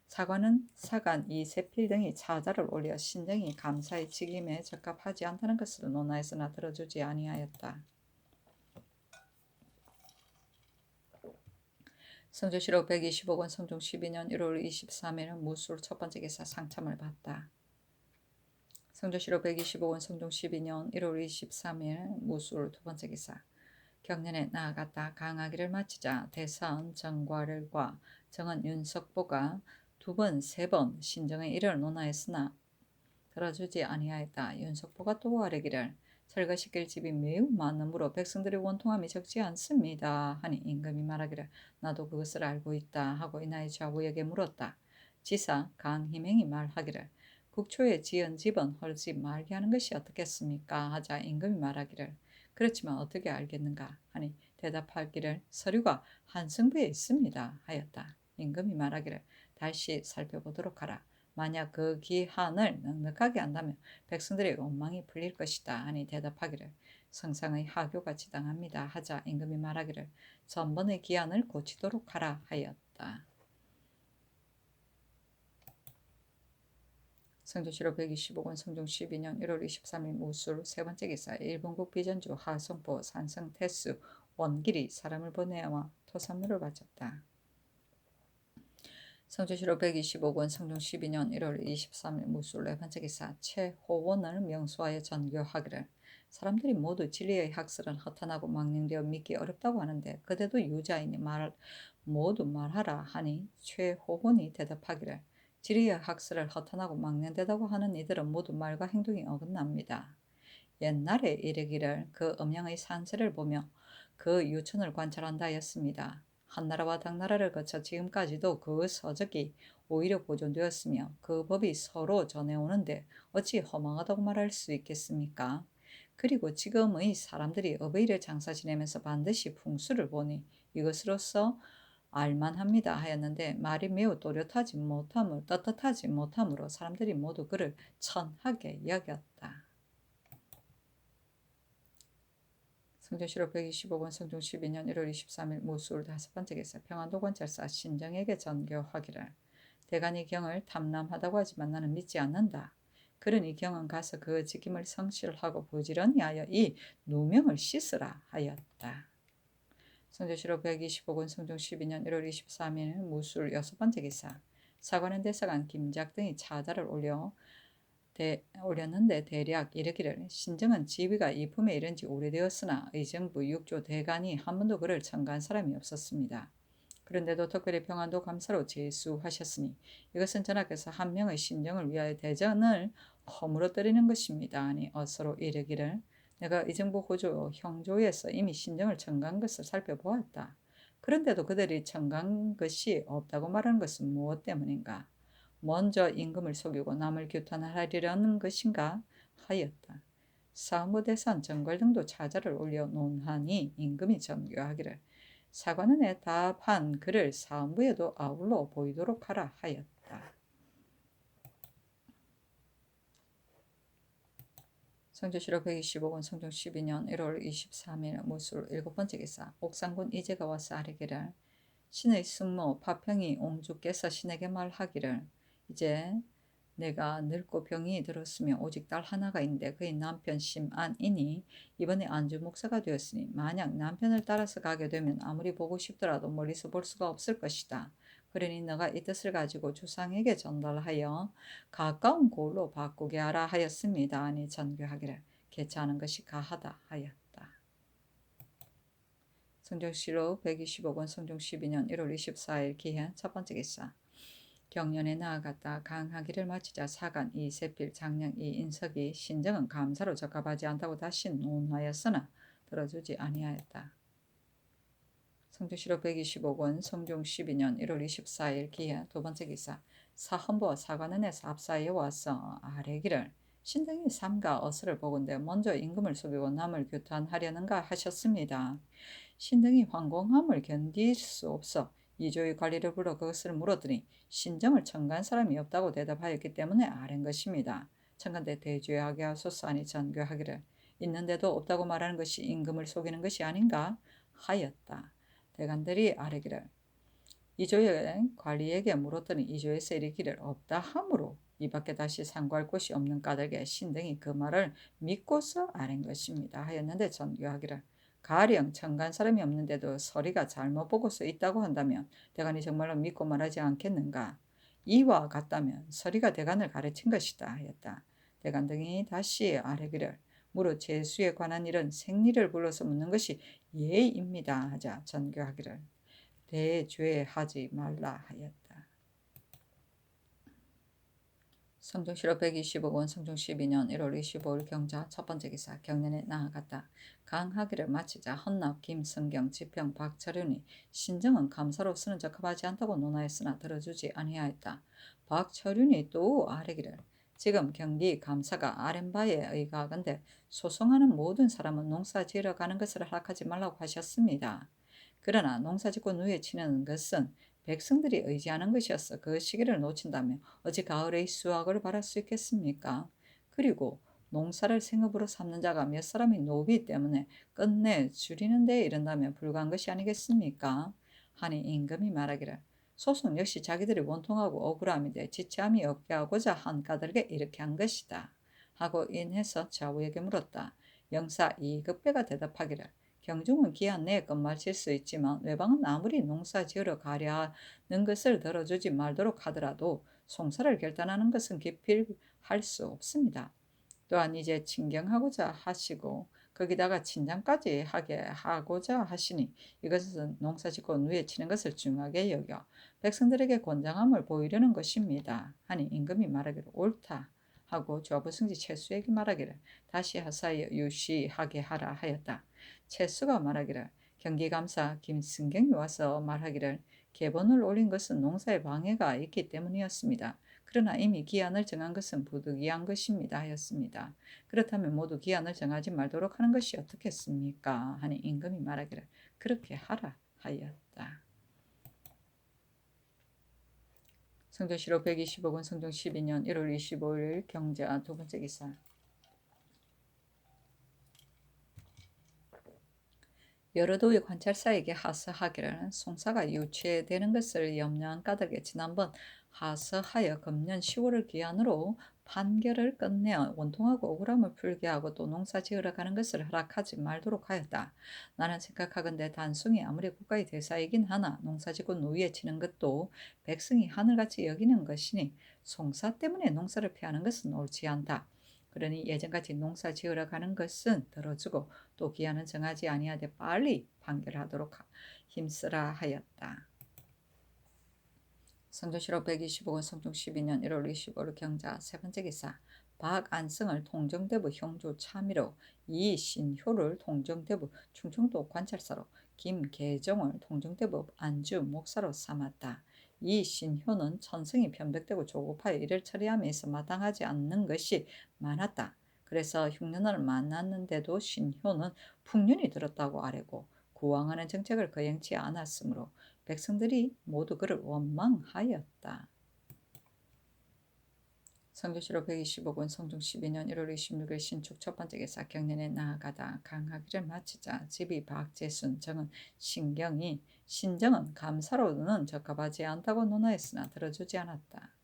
사관은 사간 이세필 등이 차자를 올려 신정이 감사의 직임에 적합하지 않다는 것을 논하였으나 들어주지 아니하였다. 성조실록 125권 성종 12년 1월 23일은 무술 첫 번째 기사 상참을 받다. 성조실록 125권 성종 12년 1월 23일 무술 두 번째 기사. 경년에 나아갔다 강하기를 마치자 대사은 정과를과 정은 윤석보가 두 번, 세 번 신정의 일을 논하였으나 들어주지 아니하였다. 윤석보가 또 아뢰기를 철거시킬 집이 매우 많으므로 백성들의 원통함이 적지 않습니다. 하니 임금이 말하기를 나도 그것을 알고 있다 하고 이나의 좌우에게 물었다. 지사 강희맹이 말하기를 국초에 지은 집은 헐지 말게 하는 것이 어떻겠습니까? 하자 임금이 말하기를 그렇지만 어떻게 알겠는가 하니 대답하기를 서류가 한승부에 있습니다 하였다. 임금이 말하기를 다시 살펴보도록 하라. 만약 그 기한을 넉넉하게 한다면 백성들의 원망이 풀릴 것이다 하니 대답하기를 성상의 하교가 지당합니다 하자 임금이 말하기를 전번의 기한을 고치도록 하라 하였다. 성조실록 125권 성종 12년 1월 23일 무술 세 번째 기사. 일본국 비전주 하성포 산성 태수 원길이 사람을 보내와 토산물을 바쳤다. 성조실록 125권 성종 12년 1월 23일 무술 네 번째 기사. 최호원을 명수하여 전교하기를 사람들이 모두 진리의 학설은 허탄하고 망령되어 믿기 어렵다고 하는데 그대도 유자이니 모두 말하라 하니 최호원이 대답하기를 진리의 학설을 허탄하고 망령되다고 하는 이들은 모두 말과 행동이 어긋납니다. 옛날에 이르기를 그 음양의 산세를 보며 그 유천을 관찰한다 하였습니다. 한나라와 당나라를 거쳐 지금까지도 그 서적이 오히려 보존되었으며 그 법이 서로 전해오는데 어찌 허망하다고 말할 수 있겠습니까? 그리고 지금의 사람들이 어버이를 장사 지내면서 반드시 풍수를 보니 이것으로서 알만합니다 하였는데 말이 매우 떳떳하지 못함으로 사람들이 모두 그를 천하게 여겼다. 성조실록 125권 성종 12년 1월 23일 무술 다섯 번째 기사. 평안도 관찰사 신정에게 전교하기를 대간이 경을 탐람하다고 하지만 나는 믿지 않는다. 그러니 경은 가서 그 직임을 성실하고 부지런히 하여 이 누명을 씻으라 하였다. 성조실록 125권 성종 12년 1월 23일 무술 여섯 번째 기사. 사관은 대사관 김작 등이 차자를 올렸는데 대략 이르기를 신정은 지위가 이품에 이른 지 오래되었으나 의정부 육조 대간이 한 번도 그를 청가한 사람이 없었습니다. 그런데도 특별히 평안도 감사로 제수하셨으니 이것은 전하께서 한 명의 신정을 위하여 대전을 허물어뜨리는 것입니다. 아니 어서로 이르기를 내가 의정부 호조 형조에서 이미 신정을 청가한 것을 살펴보았다. 그런데도 그들이 청가한 것이 없다고 말하는 것은 무엇 때문인가? 먼저 임금을 속이고 남을 규탄하려는 것인가 하였다. 사무대산 정걸 등도 차자를 올려 논하니 임금이 전교하기를 사관은에 답한 글을 사무에도 아울러 보이도록 하라 하였다. 성조실록 125권 성종 12년 1월 23일 무술 일곱 번째 기사. 옥상군 이제가 와서 아뢰기를 신의 숙모 파평이 옹주께서 신에게 말하기를 이제 내가 늙고 병이 들었으며 오직 딸 하나가 있는데 그의 남편 심안이니 이번에 안주 목사가 되었으니 만약 남편을 따라서 가게 되면 아무리 보고 싶더라도 멀리서 볼 수가 없을 것이다. 그러니 너가 이 뜻을 가지고 주상에게 전달하여 가까운 곳으로 바꾸게 하라 하였습니다. 아니 전교하기를 개최하는 것이 가하다 하였다. 성종실록 125권 성종 12년 1월 24일 기해 첫 번째 기사. 경년에 나아갔다. 강하기를 마치자 사간 이세필 장령 이인석이 신정은 감사로 적합하지 않다고 다시 논하였으나 들어주지 아니하였다. 성주시로 125권 성종 12년 1월 24일 기해 두 번째 기사 사헌부와 사관원에서 압사해 와서 아뢰기를 신등이 삼가 어스를 보건대 먼저 임금을 속이고 남을 규탄하려는가 하셨습니다. 신등이 황공함을 견딜 수 없어 이조의 관리를 불러 그것을 물었더니 신정을 청간 사람이 없다고 대답하였기 때문에 아랜 것입니다. 청간대 대주하게 하소서 하니 전교하기를 있는데도 없다고 말하는 것이 임금을 속이는 것이 아닌가 하였다. 대관들이 아뢰기를 이조의 관리에게 물었더니 이조에서 이르기를 없다 하므로 이밖에 다시 상고할 곳이 없는 까닭에 신등이 그 말을 믿고서 아랜 것입니다 하였는데 전교하기를 가령 청간 사람이 없는데도 서리가 잘못 보고서 있다고 한다면 대관이 정말로 믿고 말하지 않겠는가? 이와 같다면 서리가 대관을 가르친 것이다 하였다. 대관 등이 다시 아뢰기를 무릇 제수에 관한 일은 생리를 불러서 묻는 것이 예입니다 하자 전교하기를 대죄하지 말라 하였다. 성종실록 125권 성종 12년 1월 25일 경자 첫 번째 기사 경년에 나아갔다. 강하기를 마치자 헌납 김성경 지평 박철윤이 신정은 감사로 쓰는 적합하지 않다고 논하였으나 들어주지 아니하였다. 박철윤이 또 아뢰기를 지금 경기 감사가 아랜 바에 의거하건대 소송하는 모든 사람은 농사 지으러 가는 것을 허락하지 말라고 하셨습니다. 그러나 농사짓고 누에 치는 것은 백성들이 의지하는 것이었어 그 시기를 놓친다면 어찌 가을의 수확을 바랄 수 있겠습니까? 그리고 농사를 생업으로 삼는 자가 몇 사람이 노비 때문에 끝내 줄이는 데 이른다면 불과한 것이 아니겠습니까? 하니 임금이 말하기를 소송 역시 자기들이 원통하고 억울함인데 지체함이 없게 하고자 한 까닭에 이렇게 한 것이다. 하고 인해서 좌우에게 물었다. 영사 이급배가 대답하기를 경중은 기한 내에 끝마칠 수 있지만 외방은 아무리 농사 지으러 가려 하는 것을 들어주지 말도록 하더라도 송사를 결단하는 것은 기필할 수 없습니다. 또한 이제 친경하고자 하시고 거기다가 친장까지 하게 하고자 하시니 이것은 농사짓고 누에 치는 것을 중하게 여겨 백성들에게 권장함을 보이려는 것입니다. 하니 임금이 말하기를 옳다 하고 좌부승지 채수에게 말하기를 다시 하사하여 유시하게 하라 하였다. 채수가 말하기를 경기감사 김승경이 와서 말하기를 계본을 올린 것은 농사에 방해가 있기 때문이었습니다. 그러나 이미 기한을 정한 것은 부득이한 것입니다 하였습니다. 그렇다면 모두 기한을 정하지 말도록 하는 것이 어떻겠습니까? 하니 임금이 말하기를 그렇게 하라 하였다. 성조실록 125권 성종 12년 1월 25일 경자 두 번째 기사 여러 도의 관찰사에게 하서하기를 송사가 유치되는 것을 염려한 까닭에 지난번 하서하여 금년 10월을 기한으로 판결을 끝내어 원통하고 억울함을 풀게 하고 또 농사 지으러 가는 것을 허락하지 말도록 하였다. 나는 생각하건대 단순히 아무리 국가의 대사이긴 하나 농사짓고 노위에 치는 것도 백성이 하늘같이 여기는 것이니 송사 때문에 농사를 피하는 것은 옳지 않다. 그러니 예전같이 농사 지으러 가는 것은 들어주고 또 기한은 정하지 아니하되 빨리 판결하도록 힘쓰라 하였다. 성조실록 125권 성종 12년 1월 25일 경자 세 번째 기사 박안승을 통정대부 형조 참의로 이신효를 통정대부 충청도 관찰사로 김계정을 통정대부 안주 목사로 삼았다. 이신효는 천성이 변백되고 조급하여 일을 처리함에 있어 마땅하지 않는 것이 많았다. 그래서 흉년을 만났는데도 신효는 풍년이 들었다고 아뢰고 구왕하는 정책을 거행치 않았으므로 백성들이 모두 그를 원망하였다. 성교실록 125권 성종 12년 1월 26일 신축 첫 번째 기사 경년에 나아가다 강하기를 마치자 집이 박재순 정은 신경이 신정은 감사로는 적합하지 않다고 논하였으나 들어주지 않았다.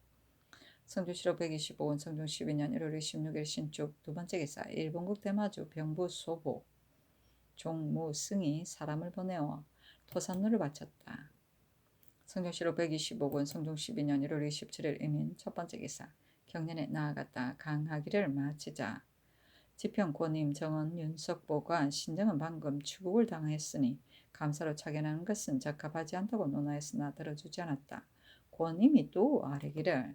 성주실록 125권 성종 12년 1월 26일 신축 두 번째 기사 일본국 대마주 병부 소보 종무승이 사람을 보내어 토산루를 바쳤다. 성경실록 125권 성종 12년 1월 27일 이민 첫 번째 기사 경년에 나아갔다. 강하기를 마치자 지평고님 정은 윤석보가 신정은 방금 추국을 당했으니 감사로 착연하는 것은 적합하지 않다고 논하였으나 들어주지 않았다. 권임이 또 아뢰기를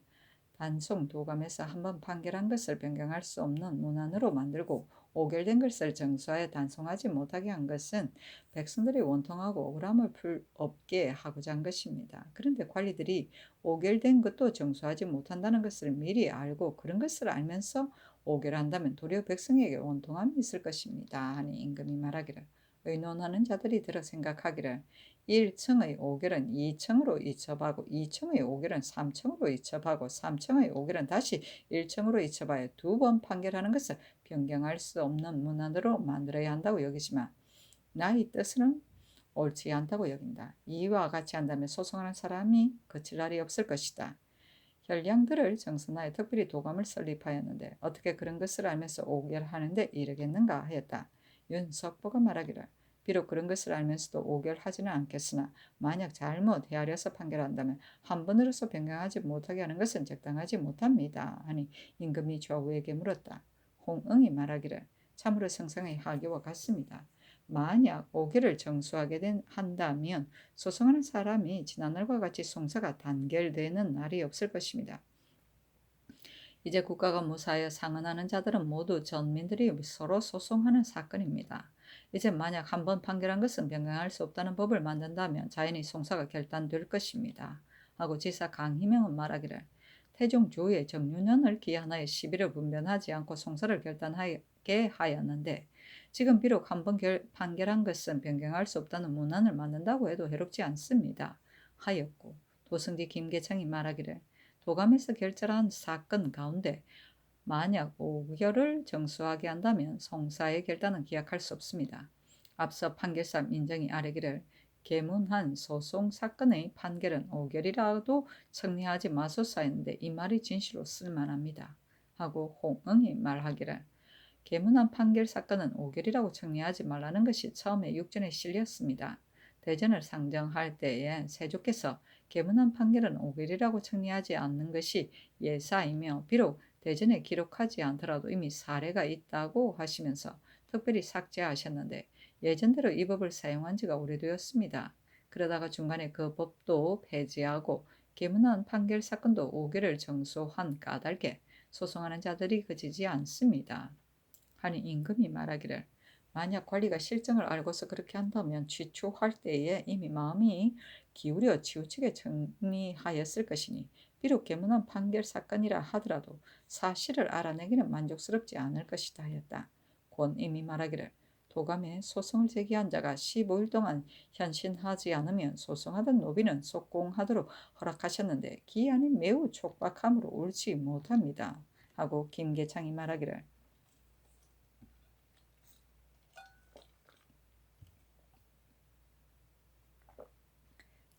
단송 도감에서 한번 판결한 것을 변경할 수 없는 문안으로 만들고 오결된 것을 정수하여 단송하지 못하게 한 것은 백성들이 원통하고 억울함을 풀 없게 하고자 한 것입니다. 그런데 관리들이 오결된 것도 정수하지 못한다는 것을 미리 알고 그런 것을 알면서 오결한다면 도리어 백성에게 원통함이 있을 것입니다. 하니 임금이 말하기를 의논하는 자들이 들어 생각하기를 1층의 오결은 2층으로 이첩하고 2층의 오결은 3층으로 이첩하고 3층의 오결은 다시 1층으로 이첩하여 두 번 판결하는 것을 변경할 수 없는 문안으로 만들어야 한다고 여기지만 나의 뜻은 옳지 않다고 여긴다. 이와 같이 한다면 소송하는 사람이 그칠 날이 없을 것이다. 혈량들을 정선하여 특별히 도감을 설립하였는데 어떻게 그런 것을 알면서 오결하는데 이르겠는가 하였다. 윤석보가 말하기를 비록 그런 것을 알면서도 오결하지는 않겠으나 만약 잘못 헤아려서 판결한다면 한 번으로서 변경하지 못하게 하는 것은 적당하지 못합니다. 하니 임금이 좌우에게 물었다. 홍응이 말하기를 참으로 성상의 하기와 같습니다. 만약 오결을 정수하게 한다면 소송하는 사람이 지난날과 같이 송사가 단결되는 날이 없을 것입니다. 이제 국가가 무사하여 상언하는 자들은 모두 전민들이 서로 소송하는 사건입니다. 이제 만약 한번 판결한 것은 변경할 수 없다는 법을 만든다면 자연히 송사가 결단될 것입니다. 하고 지사 강희명은 말하기를 태종 조의 정유년을 기한하여 시비를 분변하지 않고 송사를 결단하게 하였는데 지금 비록 한번 판결한 것은 변경할 수 없다는 문안을 만든다고 해도 해롭지 않습니다. 하였고 도승지 김계창이 말하기를 도감에서 결정한 사건 가운데 만약 오결을 정수하게 한다면 송사의 결단은 기약할 수 없습니다. 앞서 판결사 민정이 아뢰기를 계문한 소송 사건의 판결은 오결이라도 청리하지 마소서 했는데 이 말이 진실로 쓸만합니다. 하고 홍응이 말하기를 계문한 판결 사건은 오결이라고 청리하지 말라는 것이 처음에 육전에 실렸습니다. 대전을 상정할 때에 세조께서 계문한 판결은 오결이라고 청리하지 않는 것이 예사이며 비록 대전에 기록하지 않더라도 이미 사례가 있다고 하시면서 특별히 삭제하셨는데 예전대로 이 법을 사용한 지가 오래되었습니다. 그러다가 중간에 그 법도 폐지하고 계문한 판결 사건도 오결을 정소한 까닭에 소송하는 자들이 그치지 않습니다. 하니 임금이 말하기를 만약 관리가 실정을 알고서 그렇게 한다면 취초할 때에 이미 마음이 기울여 치우치게 정리하였을 것이니 비록 계문한 판결 사건이라 하더라도 사실을 알아내기는 만족스럽지 않을 것이다 하였다. 권임이 말하기를 도감에 소송을 제기한 자가 15일 동안 현신하지 않으면 소송하던 노비는 속공하도록 허락하셨는데 기한이 매우 촉박함으로 옳지 못합니다. 하고 김계창이 말하기를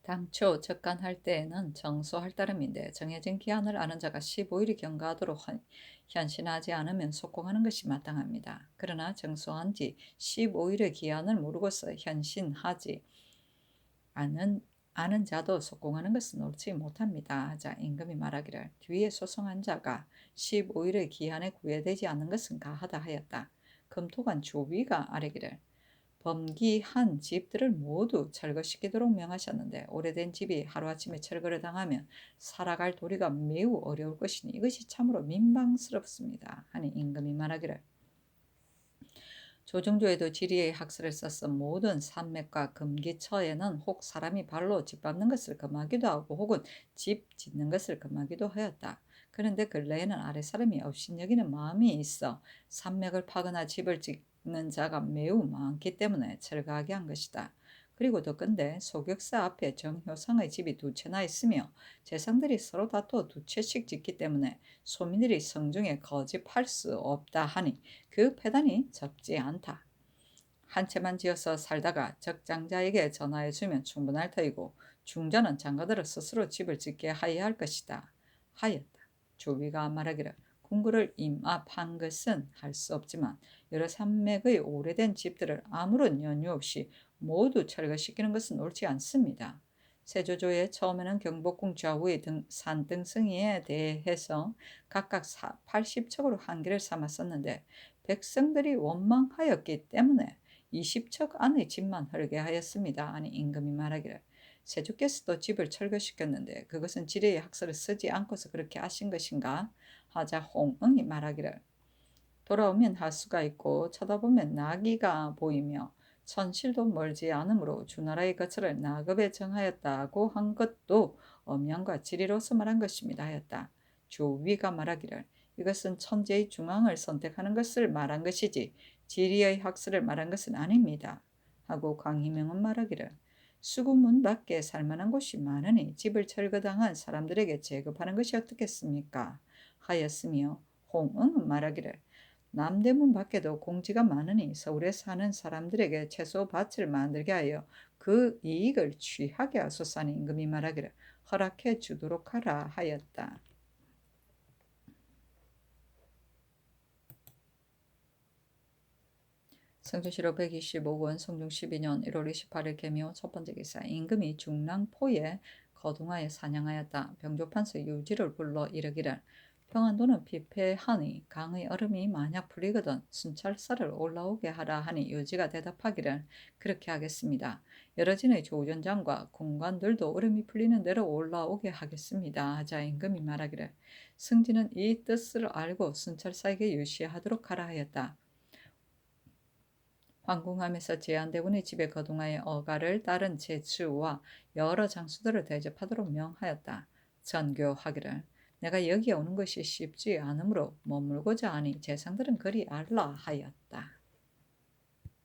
당초 적간할 때에는 정소할 따름인데 정해진 기한을 아는 자가 15일이 경과하도록 현신하지 않으면 속공하는 것이 마땅합니다. 그러나 정소한 지 15일의 기한을 모르고서 현신하지 아는 자도 속공하는 것은 옳지 못합니다. 하자 임금이 말하기를 뒤에 소송한 자가 15일의 기한에 구애되지 않는 것은 가하다 하였다. 금토관 조위가 아뢰기를 범기한 집들을 모두 철거시키도록 명하셨는데 오래된 집이 하루아침에 철거를 당하면 살아갈 도리가 매우 어려울 것이니 이것이 참으로 민망스럽습니다. 하니 임금이 말하기를 조정조에도 지리의 학설을 써서 모든 산맥과 금기처에는 혹 사람이 발로 집 밟는 것을 금하기도 하고 혹은 집 짓는 것을 금하기도 하였다. 그런데 근래에는 아랫사람이 업신여기는 마음이 있어 산맥을 파거나 집을 짓는 자가 매우 많기 때문에 철거하게 한 것이다. 그리고 더건대 소격사 앞에 정효상의 집이 두 채나 있으며 재상들이 서로 다투어 두 채씩 짓기 때문에 소민들이 성중에 거집할 수 없다 하니 그 폐단이 적지 않다. 한 채만 지어서 살다가 적장자에게 전하해주면 충분할 터이고 중자는 장가들어 스스로 집을 짓게 하여야 할 것이다. 하였다. 조비가 말하기를 궁궐을 임압한 것은 할 수 없지만 여러 산맥의 오래된 집들을 아무런 연유 없이 모두 철거시키는 것은 옳지 않습니다. 세조조의 처음에는 경복궁 좌우의 산등성이에 대해서 각각 80척으로 한계를 삼았었는데 백성들이 원망하였기 때문에 20척 안의 집만 헐게 하였습니다. 아니 임금이 말하기를 세주께서도 집을 철거시켰는데 그것은 지리의 학설을 쓰지 않고서 그렇게 하신 것인가? 하자 홍응이 말하기를 돌아오면 하수가 있고 쳐다보면 나귀가 보이며 천실도 멀지 않으므로 주나라의 거처를 나급에 정하였다고 한 것도 엄양과 지리로서 말한 것입니다 하였다. 주위가 말하기를 이것은 천재의 중앙을 선택하는 것을 말한 것이지 지리의 학설을 말한 것은 아닙니다. 하고 강희명은 말하기를 수구문 밖에 살만한 곳이 많으니 집을 철거당한 사람들에게 제급하는 것이 어떻겠습니까? 하였으며 홍응은 말하기를 남대문 밖에도 공지가 많으니 서울에 사는 사람들에게 채소 밭을 만들게 하여 그 이익을 취하게 하소서니 임금이 말하기를 허락해 주도록 하라 하였다. 성주시로 125권 성중 12년 1월 28일 개묘 첫 번째 기사 임금이 중랑포에 거둥하에 사냥하였다. 병조판서 유지를 불러 이르기를 평안도는 피폐하니 강의 얼음이 만약 풀리거든 순찰사를 올라오게 하라 하니 유지가 대답하기를 그렇게 하겠습니다. 여러 진의 조전장과 군관들도 얼음이 풀리는 대로 올라오게 하겠습니다. 하자 임금이 말하기를 승진은 이 뜻을 알고 순찰사에게 유시하도록 하라 하였다. 황궁함에서 제한대군의 집에 거둥하여 어가를 따른 제추와 여러 장수들을 대접하도록 명하였다. 전교하기를 내가 여기에 오는 것이 쉽지 않으므로 머물고자 하니 재상들은 그리 알라 하였다.